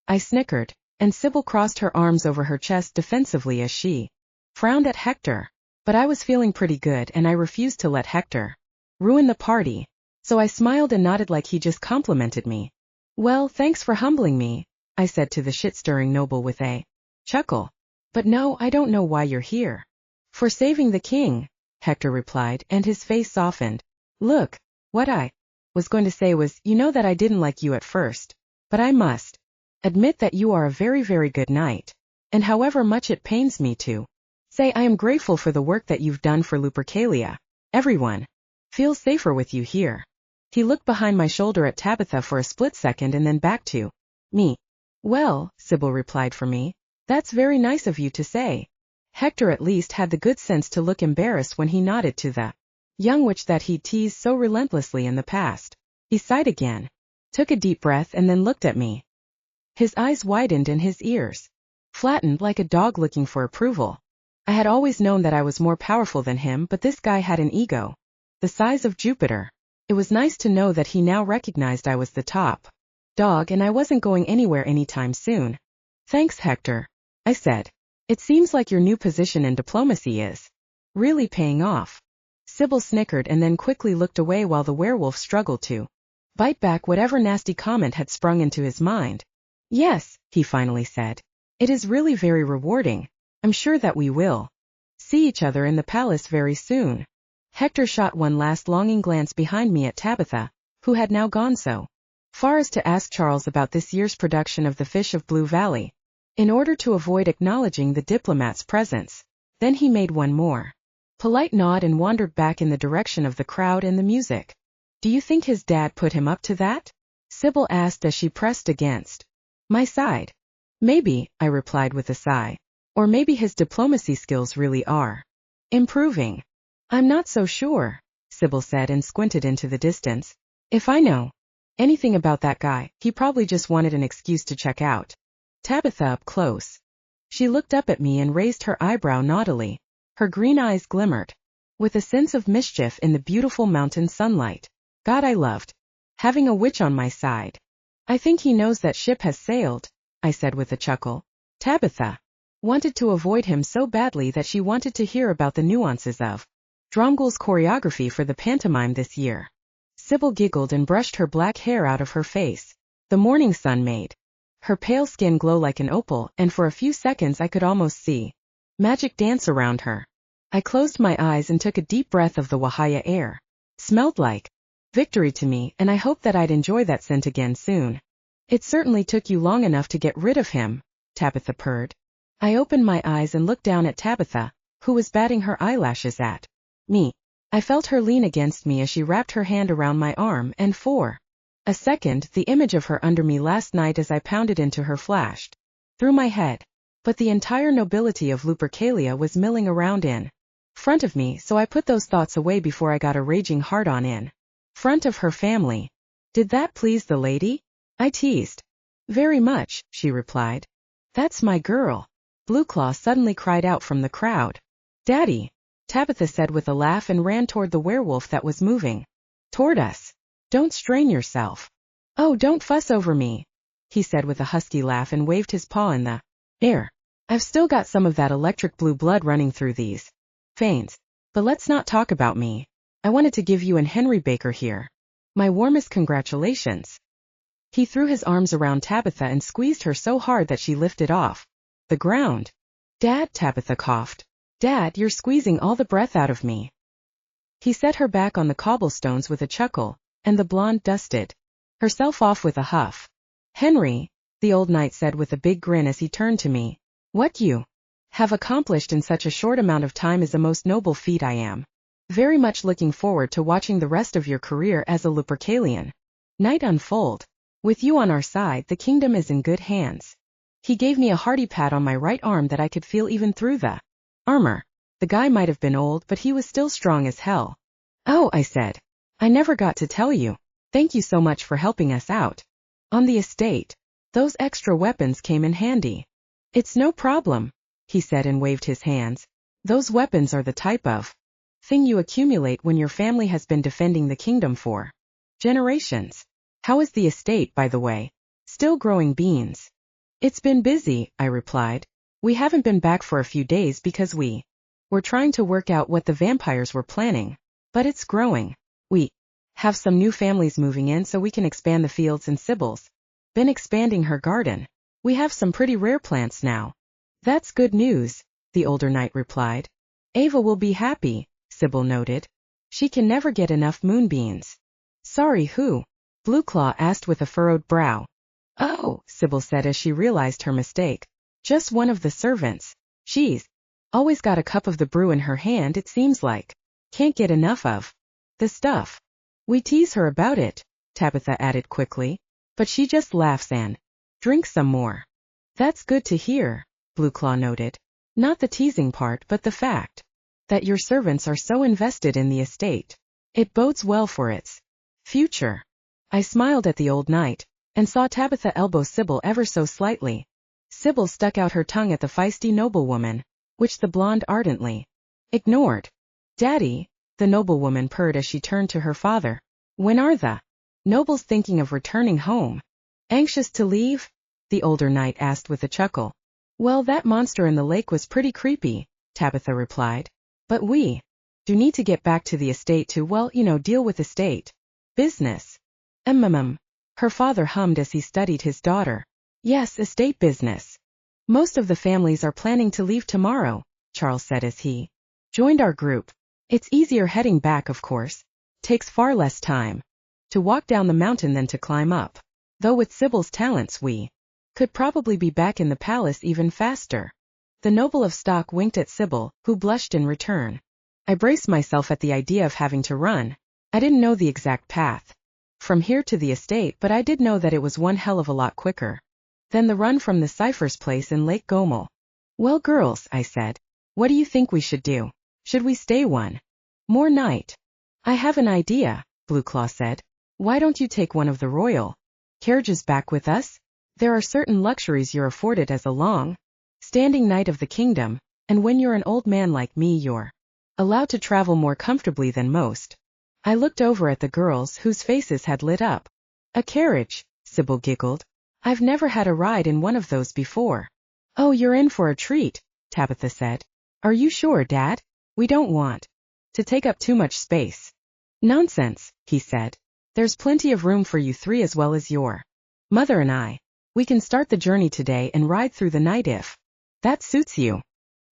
I snickered, and Sybil crossed her arms over her chest defensively as she frowned at Hector. But I was feeling pretty good and I refused to let Hector ruin the party. So I smiled and nodded like he just complimented me. Well, thanks for humbling me, I said to the shit-stirring noble with a chuckle. But no, I don't know why you're here. For saving the king, Hector replied, and his face softened. Look, what I was going to say was, you know that I didn't like you at first, but I must admit that you are a very, very good knight. And however much it pains me to say, I am grateful for the work that you've done for Lupercalia. Everyone feels safer with you here. He looked behind my shoulder at Tabitha for a split second and then back to me. Well, Sybil replied for me, that's very nice of you to say. Hector at least had the good sense to look embarrassed when he nodded to the young witch that he'd teased so relentlessly in the past. He sighed again, took a deep breath and then looked at me. His eyes widened and his ears flattened like a dog looking for approval. I had always known that I was more powerful than him, but this guy had an ego the size of Jupiter. It was nice to know that he now recognized I was the top dog and I wasn't going anywhere anytime soon. Thanks, Hector, I said. It seems like your new position in diplomacy is really paying off. Sybil snickered and then quickly looked away while the werewolf struggled to bite back whatever nasty comment had sprung into his mind. Yes, he finally said. It is really very rewarding. I'm sure that we will see each other in the palace very soon. Hector shot one last longing glance behind me at Tabitha, who had now gone so far as to ask Charles about this year's production of The Fish of Blue Valley, in order to avoid acknowledging the diplomat's presence. Then he made one more polite nod and wandered back in the direction of the crowd and the music. Do you think his dad put him up to that? Sybil asked as she pressed against my side. Maybe, I replied with a sigh. Or maybe his diplomacy skills really are improving. I'm not so sure, Sybil said and squinted into the distance. If I know anything about that guy, he probably just wanted an excuse to check out Tabitha up close. She looked up at me and raised her eyebrow naughtily. Her green eyes glimmered with a sense of mischief in the beautiful mountain sunlight. God, I loved having a witch on my side. I think he knows that ship has sailed, I said with a chuckle. Tabitha wanted to avoid him so badly that she wanted to hear about the nuances of Dromgool's choreography for the pantomime this year. Sybil giggled and brushed her black hair out of her face. The morning sun made her pale skin glow like an opal, and for a few seconds I could almost see magic dance around her. I closed my eyes and took a deep breath of the Wahaya air. Smelled like victory to me, and I hoped that I'd enjoy that scent again soon. It certainly took you long enough to get rid of him, Tabitha purred. I opened my eyes and looked down at Tabitha, who was batting her eyelashes at me. I felt her lean against me as she wrapped her hand around my arm, and for a second the image of her under me last night as I pounded into her flashed through my head. But the entire nobility of Lupercalia was milling around in front of me, so I put those thoughts away before I got a raging hard-on in front of her family. Did that please the lady? I teased. Very much, she replied. That's my girl. Blueclaw suddenly cried out from the crowd. Daddy, Tabitha said with a laugh and ran toward the werewolf that was moving toward us. Don't strain yourself. Oh, don't fuss over me, he said with a husky laugh and waved his paw in the air. I've still got some of that electric blue blood running through these veins. But let's not talk about me. I wanted to give you and Henry Baker here my warmest congratulations. He threw his arms around Tabitha and squeezed her so hard that she lifted off the ground. Dad, Tabitha coughed. Dad, you're squeezing all the breath out of me. He set her back on the cobblestones with a chuckle, and the blonde dusted herself off with a huff. Henry, the old knight said with a big grin as he turned to me. What you have accomplished in such a short amount of time is a most noble feat. I am very much looking forward to watching the rest of your career as a Lupercalian knight unfold. With you on our side, the kingdom is in good hands. He gave me a hearty pat on my right arm that I could feel even through the armor. The guy might have been old, but he was still strong as hell. Oh, I said. I never got to tell you. Thank you so much for helping us out on the estate. Those extra weapons came in handy. It's no problem, he said and waved his hands. Those weapons are the type of thing you accumulate when your family has been defending the kingdom for generations. How is the estate, by the way? Still growing beans? It's been busy, I replied. We haven't been back for a few days because we were trying to work out what the vampires were planning. But it's growing. We have some new families moving in so we can expand the fields, and Sybil's been expanding her garden. We have some pretty rare plants now. That's good news, the older knight replied. Ava will be happy, Sybil noted. She can never get enough moonbeams. Sorry, who? Blueclaw asked with a furrowed brow. Oh, Sybil said as she realized her mistake. Just one of the servants. She's always got a cup of the brew in her hand, it seems like. Can't get enough of the stuff. We tease her about it, Tabitha added quickly, but she just laughs and drinks some more. That's good to hear, Blueclaw noted. Not the teasing part, but the fact that your servants are so invested in the estate. It bodes well for its future. I smiled at the old knight, and saw Tabitha elbow Sybil ever so slightly. Sybil stuck out her tongue at the feisty noblewoman, which the blonde ardently ignored. Daddy, the noblewoman purred as she turned to her father. When are the nobles thinking of returning home? Anxious to leave? The older knight asked with a chuckle. Well, that monster in the lake was pretty creepy, Tabitha replied. But we do need to get back to the estate to, well, deal with estate business. Her father hummed as he studied his daughter. Yes, estate business. Most of the families are planning to leave tomorrow, Charles said as he joined our group. It's easier heading back, of course. Takes far less time to walk down the mountain than to climb up. Though with Sybil's talents we could probably be back in the palace even faster. The noble of stock winked at Sybil, who blushed in return. I braced myself at the idea of having to run. I didn't know the exact path from here to the estate, but I did know that it was one hell of a lot quicker than the run from the Cypher's place in Lake Gomel. Well, girls, I said, what do you think we should do? Should we stay one more night? I have an idea, Blueclaw said. Why don't you take one of the royal carriages back with us? There are certain luxuries you're afforded as a long-standing knight of the kingdom, and when you're an old man like me you're allowed to travel more comfortably than most. I looked over at the girls whose faces had lit up. A carriage, Sybil giggled. I've never had a ride in one of those before. Oh, you're in for a treat, Tabitha said. Are you sure, Dad? We don't want to take up too much space. Nonsense, he said. There's plenty of room for you three as well as your mother and I. We can start the journey today and ride through the night if that suits you.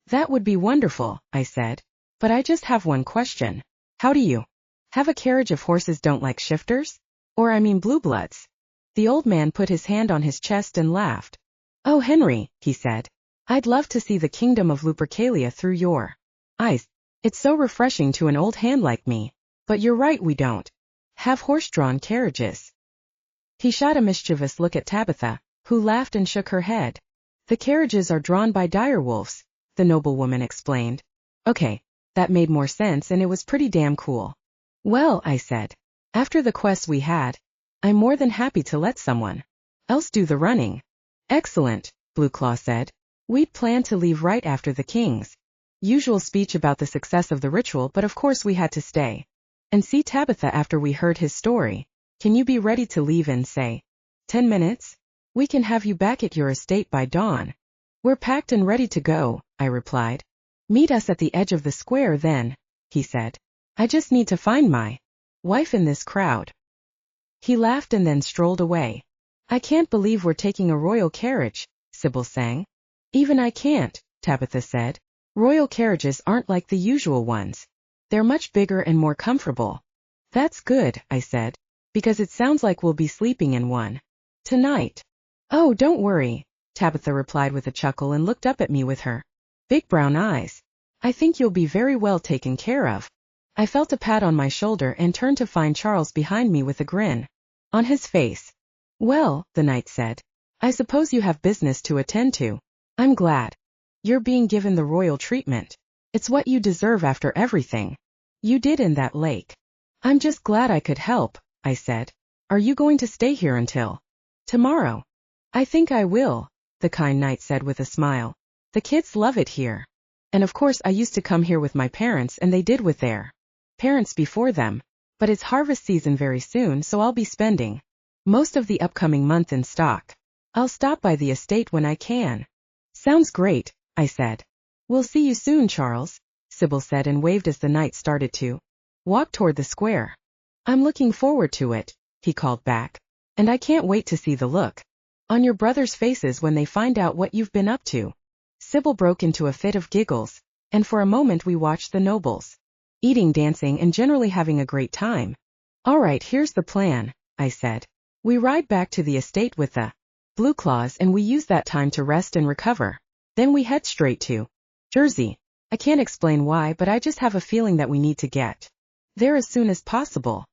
That would be wonderful, I said. But I just have one question. How do you have a carriage if horses don't like shifters? Or blue bloods? The old man put his hand on his chest and laughed. Oh, Henry, he said. I'd love to see the kingdom of Lupercalia through your eyes. It's so refreshing to an old hand like me. But you're right, we don't have horse-drawn carriages. He shot a mischievous look at Tabitha, who laughed and shook her head. The carriages are drawn by direwolves, the noblewoman explained. Okay, that made more sense and it was pretty damn cool. Well, I said, after the quest we had, I'm more than happy to let someone else do the running. Excellent, Blueclaw said. We'd planned to leave right after the king's usual speech about the success of the ritual, but of course we had to stay and see Tabitha after we heard his story. Can you be ready to leave in, say, 10 minutes? We can have you back at your estate by dawn. We're packed and ready to go, I replied. Meet us at the edge of the square then, he said. I just need to find my wife in this crowd. He laughed and then strolled away. I can't believe we're taking a royal carriage, Sybil sang. Even I can't, Tabitha said. Royal carriages aren't like the usual ones. They're much bigger and more comfortable. That's good, I said. Because it sounds like we'll be sleeping in one. Tonight. Oh, don't worry, Tabitha replied with a chuckle and looked up at me with her big brown eyes. I think you'll be very well taken care of. I felt a pat on my shoulder and turned to find Charles behind me with a grin on his face. Well, the knight said, I suppose you have business to attend to. I'm glad. You're being given the royal treatment. It's what you deserve after everything you did in that lake. I'm just glad I could help, I said. Are you going to stay here until tomorrow? I think I will, the kind knight said with a smile. The kids love it here. And of course I used to come here with my parents and they did with their parents before them. But it's harvest season very soon, so I'll be spending most of the upcoming month in stock. I'll stop by the estate when I can. Sounds great, I said. We'll see you soon, Charles, Sybil said and waved as the knight started to walk toward the square. I'm looking forward to it, he called back. And I can't wait to see the look on your brothers' faces when they find out what you've been up to. Sybil broke into a fit of giggles, and for a moment we watched the nobles eating, dancing, and generally having a great time. All right, here's the plan, I said. We ride back to the estate with the Blue Claws and we use that time to rest and recover. Then we head straight to Jersey. I can't explain why, but I just have a feeling that we need to get there as soon as possible.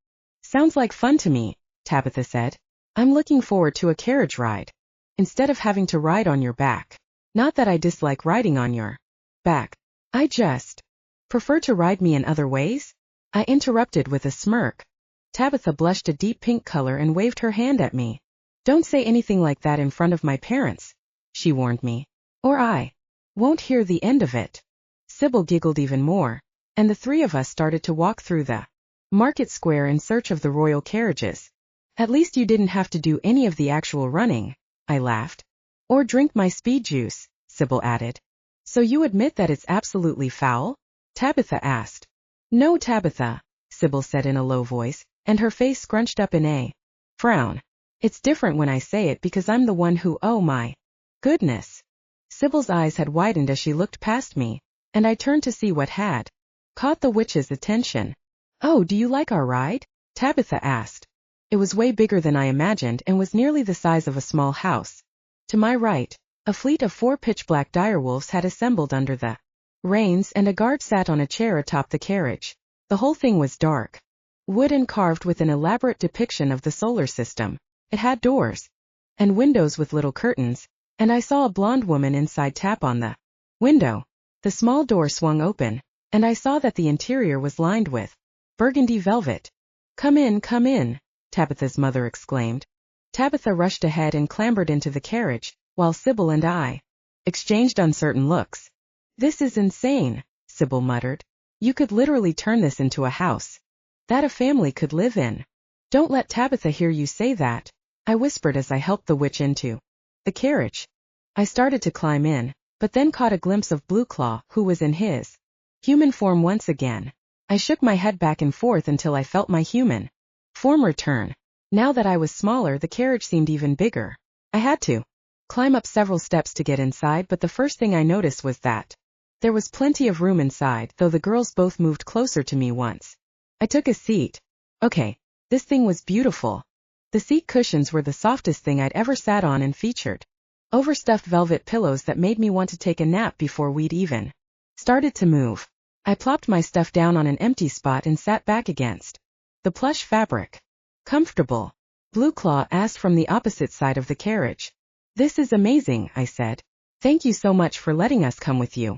Sounds like fun to me, Tabitha said. I'm looking forward to a carriage ride, instead of having to ride on your back. Not that I dislike riding on your back. I just prefer to ride me in other ways? I interrupted with a smirk. Tabitha blushed a deep pink color and waved her hand at me. Don't say anything like that in front of my parents, she warned me, or I won't hear the end of it. Sybil giggled even more, and the three of us started to walk through the market square in search of the royal carriages. At least you didn't have to do any of the actual running, I laughed. Or drink my speed juice, Sybil added. So you admit that it's absolutely foul? Tabitha asked. No, Tabitha, Sybil said in a low voice, and her face scrunched up in a frown. It's different when I say it because I'm the one who, oh my goodness. Sybil's eyes had widened as she looked past me, and I turned to see what had caught the witch's attention. Oh, do you like our ride? Tabitha asked. It was way bigger than I imagined and was nearly the size of a small house. To my right, a fleet of 4 pitch-black direwolves had assembled under the reins and a guard sat on a chair atop the carriage. The whole thing was dark wood and carved with an elaborate depiction of the solar system. It had doors and windows with little curtains, and I saw a blonde woman inside tap on the window. The small door swung open, and I saw that the interior was lined with burgundy velvet. Come in, Tabitha's mother exclaimed. Tabitha rushed ahead and clambered into the carriage, while Sybil and I exchanged uncertain looks. This is insane, Sybil muttered. You could literally turn this into a house that a family could live in. Don't let Tabitha hear you say that, I whispered as I helped the witch into the carriage. I started to climb in, but then caught a glimpse of Blue Claw, who was in his human form once again. I shook my head back and forth until I felt my human form return. Now that I was smaller, the carriage seemed even bigger. I had to climb up several steps to get inside, but the first thing I noticed was that there was plenty of room inside, though the girls both moved closer to me once. I took a seat. Okay, this thing was beautiful. The seat cushions were the softest thing I'd ever sat on and featured overstuffed velvet pillows that made me want to take a nap before we'd even started to move. I plopped my stuff down on an empty spot and sat back against the plush fabric. Comfortable? Blue Claw asked from the opposite side of the carriage. This is amazing, I said. Thank you so much for letting us come with you.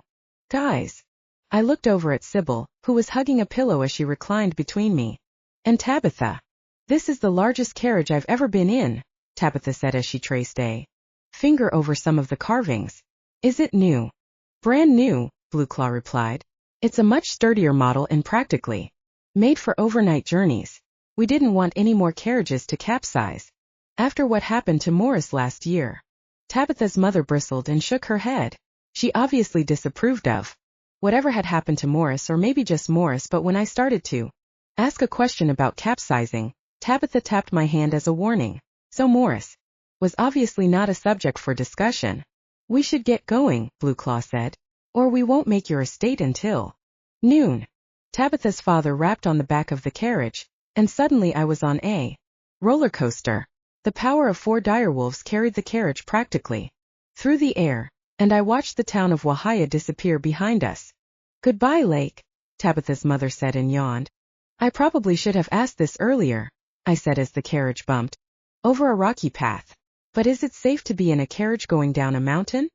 Guys. I looked over at Sybil, who was hugging a pillow as she reclined between me and Tabitha. This is the largest carriage I've ever been in, Tabitha said as she traced a finger over some of the carvings. Is it new? Brand new, Blue Claw replied. It's a much sturdier model and practically made for overnight journeys. We didn't want any more carriages to capsize after what happened to Morris last year. Tabitha's mother bristled and shook her head. She obviously disapproved of whatever had happened to Morris, or maybe just Morris, but when I started to ask a question about capsizing, Tabitha tapped my hand as a warning. So Morris was obviously not a subject for discussion. We should get going, Blue Claw said, or we won't make your estate until noon. Tabitha's father rapped on the back of the carriage, and suddenly I was on a roller coaster. The power of 4 direwolves carried the carriage practically through the air, and I watched the town of Wahia disappear behind us. Goodbye, Lake, Tabitha's mother said and yawned. I probably should have asked this earlier, I said as the carriage bumped over a rocky path. But is it safe to be in a carriage going down a mountain?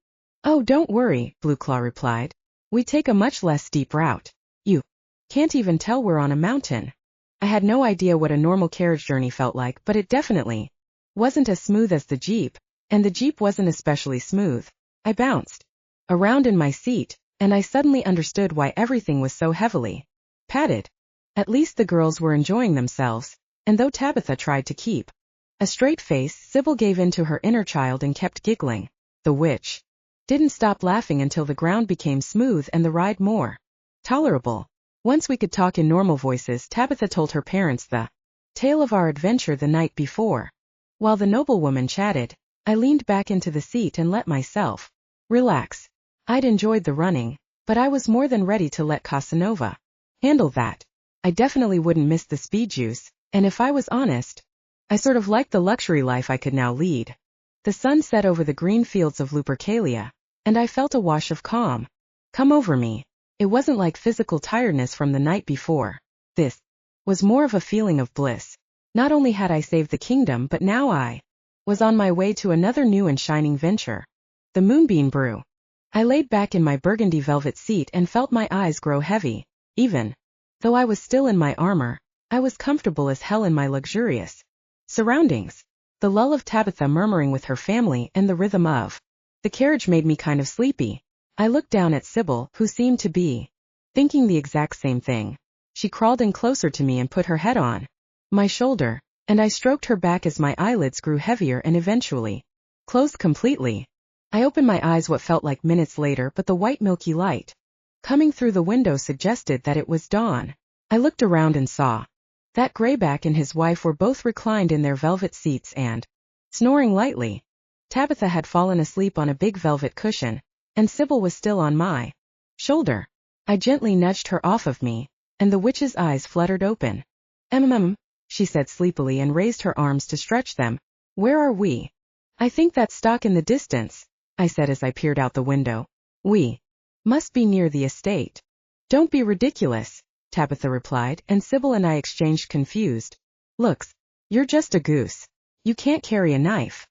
Oh, don't worry, Blueclaw replied. We take a much less steep route. You can't even tell we're on a mountain. I had no idea what a normal carriage journey felt like, but it definitely wasn't as smooth as the Jeep, and the Jeep wasn't especially smooth. I bounced around in my seat, and I suddenly understood why everything was so heavily padded. At least the girls were enjoying themselves, and though Tabitha tried to keep a straight face, Sybil gave in to her inner child and kept giggling. The witch didn't stop laughing until the ground became smooth and the ride more tolerable. Once we could talk in normal voices, Tabitha told her parents the tale of our adventure the night before. While the noblewoman chatted, I leaned back into the seat and let myself relax. I'd enjoyed the running, but I was more than ready to let Casanova handle that. I definitely wouldn't miss the speed juice, and if I was honest, I sort of liked the luxury life I could now lead. The sun set over the green fields of Lupercalia, and I felt a wash of calm come over me. It wasn't like physical tiredness from the night before. This was more of a feeling of bliss. Not only had I saved the kingdom, but now I was on my way to another new and shining venture. The Moonbeam Brew. I laid back in my burgundy velvet seat and felt my eyes grow heavy. Even though I was still in my armor, I was comfortable as hell in my luxurious surroundings. The lull of Tabitha murmuring with her family and the rhythm of the carriage made me kind of sleepy. I looked down at Sybil, who seemed to be thinking the exact same thing. She crawled in closer to me and put her head on my shoulder, and I stroked her back as my eyelids grew heavier and eventually closed completely. I opened my eyes what felt like minutes later, but the white milky light coming through the window suggested that it was dawn. I looked around and saw that Greyback and his wife were both reclined in their velvet seats and snoring lightly. Tabitha had fallen asleep on a big velvet cushion, and Sybil was still on my shoulder. I gently nudged her off of me, and the witch's eyes fluttered open. She said sleepily and raised her arms to stretch them. Where are we? I think that stock in the distance, I said as I peered out the window. We must be near the estate. Don't be ridiculous, Tabitha replied, and Sybil and I exchanged confused looks. You're just a goose. You can't carry a knife.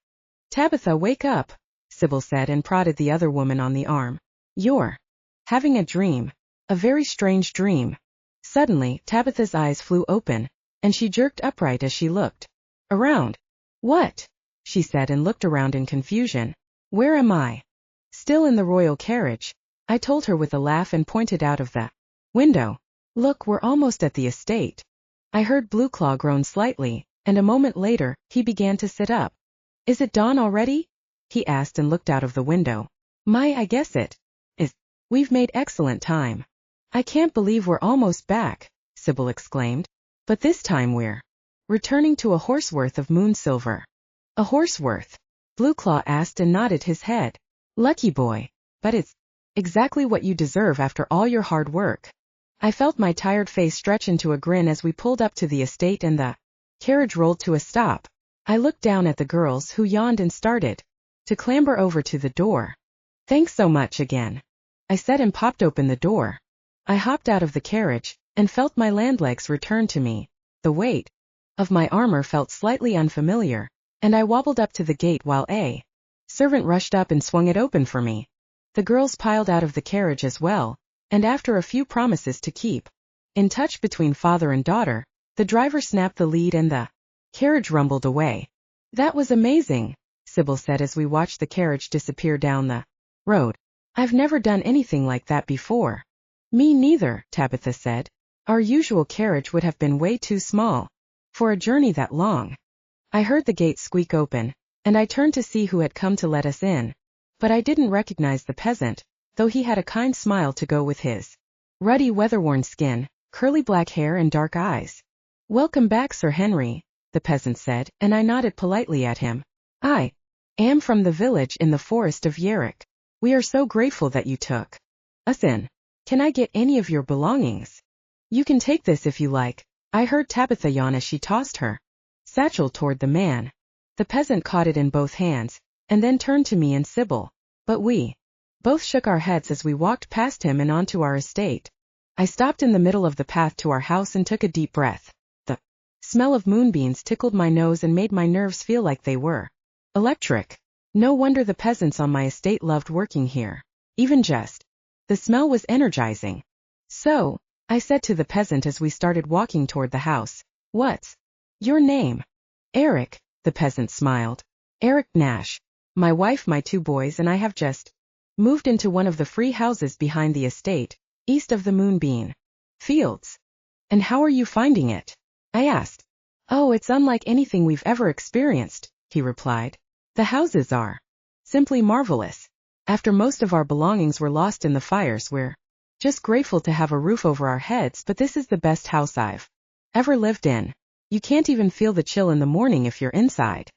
Tabitha, wake up, Sybil said and prodded the other woman on the arm. You're having a dream. A very strange dream. Suddenly, Tabitha's eyes flew open, and she jerked upright as she looked around. What? She said and looked around in confusion. Where am I? Still in the royal carriage, I told her with a laugh and pointed out of the window. Look, we're almost at the estate. I heard Blueclaw groan slightly, and a moment later, he began to sit up. Is it dawn already? He asked and looked out of the window. I guess it is. We've made excellent time. I can't believe we're almost back, Sybil exclaimed. But this time we're returning to a horseworth of moon silver. A horseworth? Blueclaw asked and nodded his head. Lucky boy. But it's exactly what you deserve after all your hard work. I felt my tired face stretch into a grin as we pulled up to the estate and the carriage rolled to a stop. I looked down at the girls who yawned and started to clamber over to the door. Thanks so much again, I said and popped open the door. I hopped out of the carriage and felt my land legs return to me. The weight of my armor felt slightly unfamiliar, and I wobbled up to the gate while a servant rushed up and swung it open for me. The girls piled out of the carriage as well, and after a few promises to keep in touch between father and daughter, the driver snapped the lead and the carriage rumbled away. That was amazing, Sybil said as we watched the carriage disappear down the road. I've never done anything like that before. Me neither, Tabitha said. Our usual carriage would have been way too small for a journey that long. I heard the gate squeak open, and I turned to see who had come to let us in. But I didn't recognize the peasant, though he had a kind smile to go with his ruddy weather-worn skin, curly black hair and dark eyes. Welcome back, Sir Henry, the peasant said, and I nodded politely at him. I am from the village in the forest of Yerrick. We are so grateful that you took us in. Can I get any of your belongings? You can take this if you like, I heard Tabitha yawn as she tossed her satchel toward the man. The peasant caught it in both hands, and then turned to me and Sybil. But we both shook our heads as we walked past him and onto our estate. I stopped in the middle of the path to our house and took a deep breath. The smell of moonbeams tickled my nose and made my nerves feel like they were electric. No wonder the peasants on my estate loved working here. Even just the smell was energizing. So, I said to the peasant as we started walking toward the house, "What's your name?" "Eric," the peasant smiled. "Eric Nash. My wife, my 2 boys, and I have just moved into one of the free houses behind the estate, east of the Moonbeam Fields." "And how are you finding it?" I asked. "Oh, it's unlike anything we've ever experienced," he replied. "The houses are simply marvelous. After most of our belongings were lost in the fires, we're just grateful to have a roof over our heads, but this is the best house I've ever lived in. You can't even feel the chill in the morning if you're inside."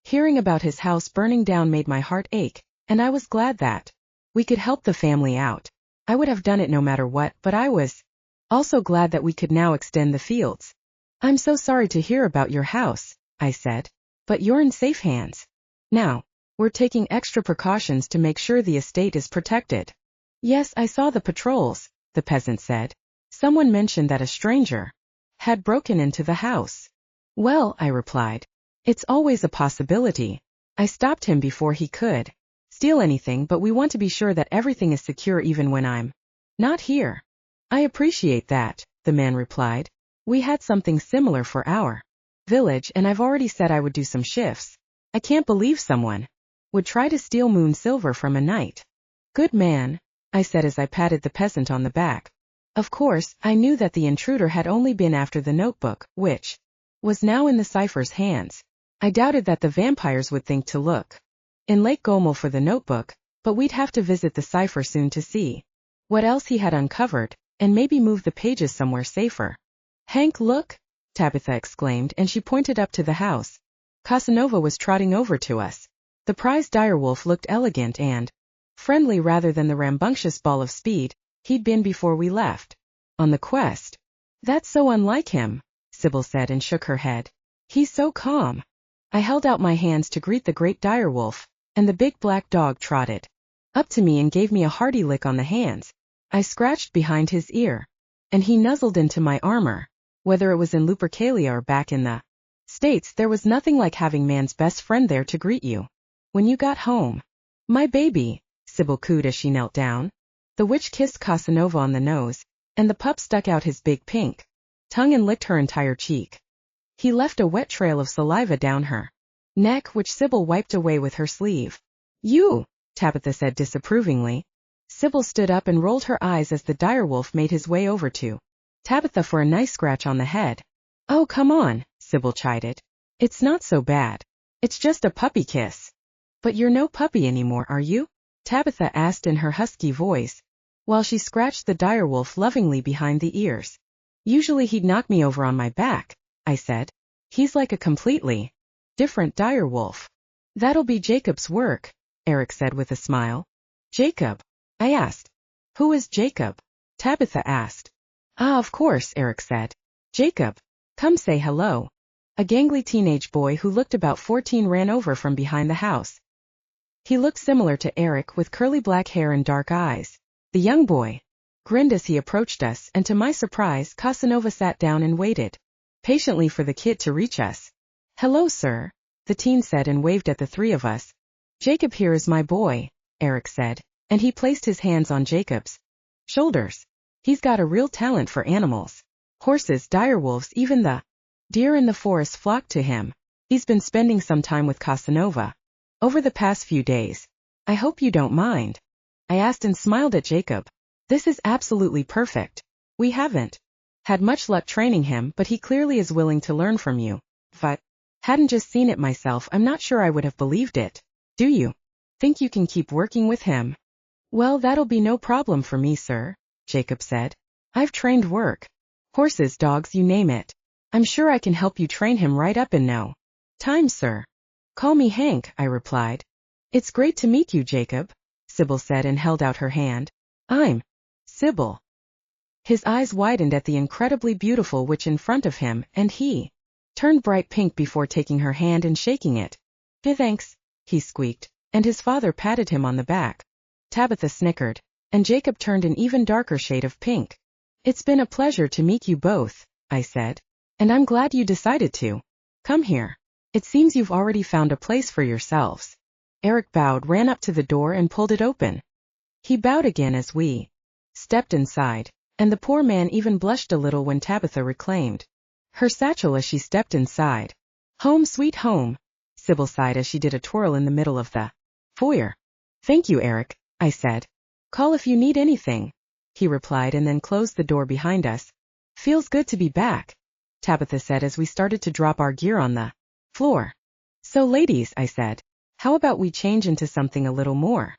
Hearing about his house burning down made my heart ache, and I was glad that we could help the family out. I would have done it no matter what, but I was also glad that we could now extend the fields. "I'm so sorry to hear about your house," I said, "but you're in safe hands. Now, we're taking extra precautions to make sure the estate is protected." "Yes, I saw the patrols," the peasant said. "Someone mentioned that a stranger had broken into the house." "Well," I replied, "it's always a possibility." I stopped him before he could steal anything, but we want to be sure that everything is secure even when I'm not here. "I appreciate that," the man replied. "We had something similar for our village, and I've already said I would do some shifts. I can't believe someone would try to steal moon silver from a knight." "Good man," I said as I patted the peasant on the back. Of course, I knew that the intruder had only been after the notebook, which was now in the cipher's hands. I doubted that the vampires would think to look in Lake Gomel for the notebook, but we'd have to visit the cipher soon to see what else he had uncovered, and maybe move the pages somewhere safer. "Hank, look!" Tabitha exclaimed, and she pointed up to the house. Casanova was trotting over to us. The prize direwolf looked elegant and friendly rather than the rambunctious ball of speed he'd been before we left on the quest. "That's so unlike him," Sybil said and shook her head. "He's so calm." I held out my hands to greet the great direwolf, and the big black dog trotted up to me and gave me a hearty lick on the hands. I scratched behind his ear, and he nuzzled into my armor. Whether it was in Lupercalia or back in the States, there was nothing like having man's best friend there to greet you when you got home. "My baby," Sybil cooed as she knelt down. The witch kissed Casanova on the nose, and the pup stuck out his big pink tongue and licked her entire cheek. He left a wet trail of saliva down her neck, which Sybil wiped away with her sleeve. "You," Tabitha said disapprovingly. Sybil stood up and rolled her eyes as the direwolf made his way over to Tabitha for a nice scratch on the head. "Oh, come on," Sybil chided. "It's not so bad. It's just a puppy kiss." "But you're no puppy anymore, are you?" Tabitha asked in her husky voice, while she scratched the direwolf lovingly behind the ears. "Usually he'd knock me over on my back," I said. "He's like a completely different direwolf." "That'll be Jacob's work," Eric said with a smile. "Jacob?" I asked. "Who is Jacob?" Tabitha asked. "Ah, of course," Eric said. "Jacob. Come say hello." A gangly teenage boy who looked about 14 ran over from behind the house. He looked similar to Eric, with curly black hair and dark eyes. The young boy grinned as he approached us, and to my surprise, Casanova sat down and waited patiently for the kid to reach us. "Hello, sir," the teen said and waved at the 3 of us. "Jacob here is my boy," Eric said, and he placed his hands on Jacob's shoulders. "He's got a real talent for animals. Horses, direwolves, even the deer in the forest flocked to him. He's been spending some time with Casanova over the past few days. I hope you don't mind." I asked and smiled at Jacob. "This is absolutely perfect. We haven't had much luck training him, but he clearly is willing to learn from you. If I hadn't just seen it myself, I'm not sure I would have believed it. Do you think you can keep working with him?" "Well, that'll be no problem for me, sir," Jacob said. "I've trained work. Horses, dogs, you name it. I'm sure I can help you train him right up in no time, sir." "Call me Hank," I replied. "It's great to meet you, Jacob," Sybil said and held out her hand. "I'm Sybil." His eyes widened at the incredibly beautiful witch in front of him, and he turned bright pink before taking her hand and shaking it. Thanks, he squeaked, and his father patted him on the back. Tabitha snickered, and Jacob turned an even darker shade of pink. It's been a pleasure to meet you both, I said. And I'm glad you decided to come here. It seems you've already found a place for yourselves. Eric bowed, ran up to the door and pulled it open. He bowed again as we stepped inside, and the poor man even blushed a little when Tabitha reclaimed her satchel as she stepped inside. Home sweet home, Sybil sighed as she did a twirl in the middle of the foyer. Thank you, Eric, I said. Call if you need anything, he replied and then closed the door behind us. Feels good to be back, Tabitha said as we started to drop our gear on the floor. So ladies, I said, how about we change into something a little more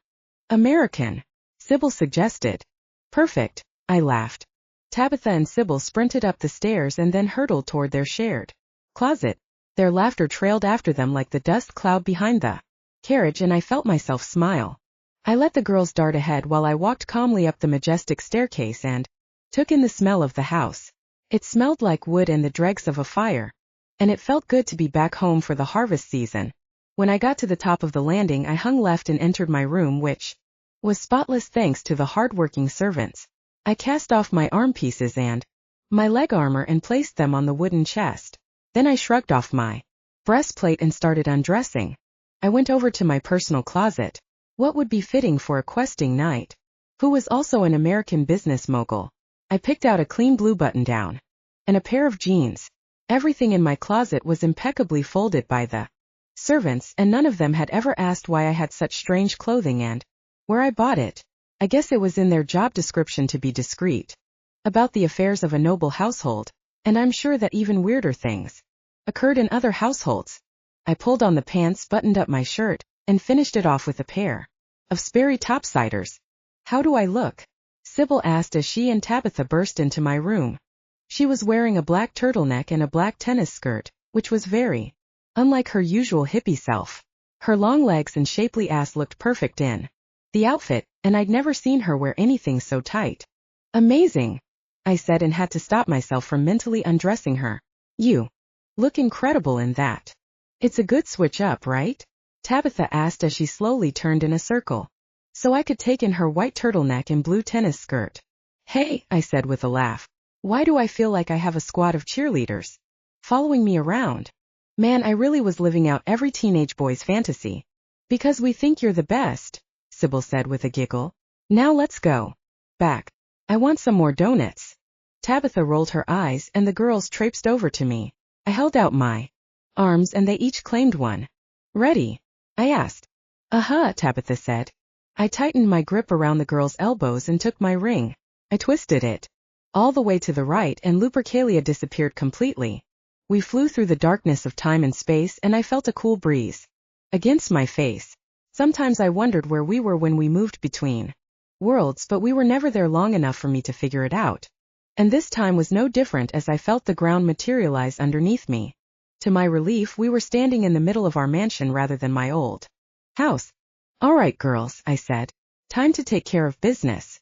American? Sybil suggested. Perfect, I laughed. Tabitha and Sybil sprinted up the stairs and then hurtled toward their shared closet. Their laughter trailed after them like the dust cloud behind the carriage, and I felt myself smile. I let the girls dart ahead while I walked calmly up the majestic staircase and took in the smell of the house. It smelled like wood and the dregs of a fire, and it felt good to be back home for the harvest season. When I got to the top of the landing, I hung left and entered my room, which was spotless thanks to the hard-working servants. I cast off my arm pieces and my leg armor and placed them on the wooden chest. Then I shrugged off my breastplate and started undressing. I went over to my personal closet. What would be fitting for a questing knight, who was also an American business mogul? I picked out a clean blue button-down and a pair of jeans. Everything in my closet was impeccably folded by the servants, and none of them had ever asked why I had such strange clothing and where I bought it. I guess it was in their job description to be discreet about the affairs of a noble household, and I'm sure that even weirder things occurred in other households. I pulled on the pants, buttoned up my shirt, and finished it off with a pair of Sperry topsiders. How do I look? Sybil asked as she and Tabitha burst into my room. She was wearing a black turtleneck and a black tennis skirt, which was very unlike her usual hippie self. Her long legs and shapely ass looked perfect in the outfit, and I'd never seen her wear anything so tight. Amazing, I said, and had to stop myself from mentally undressing her. You look incredible in that. It's a good switch up, right? Tabitha asked as she slowly turned in a circle, so I could take in her white turtleneck and blue tennis skirt. Hey, I said with a laugh. Why do I feel like I have a squad of cheerleaders following me around? Man, I really was living out every teenage boy's fantasy. Because we think you're the best, Sybil said with a giggle. Now let's go back. I want some more donuts. Tabitha rolled her eyes and the girls traipsed over to me. I held out my arms and they each claimed one. Ready? I asked. Tabitha said. I tightened my grip around the girl's elbows and took my ring. I twisted it all the way to the right and Lupercalia disappeared completely. We flew through the darkness of time and space and I felt a cool breeze against my face. Sometimes I wondered where we were when we moved between worlds, but we were never there long enough for me to figure it out. And this time was no different as I felt the ground materialize underneath me. To my relief, we were standing in the middle of our mansion rather than my old house. All right, girls, I said. Time to take care of business.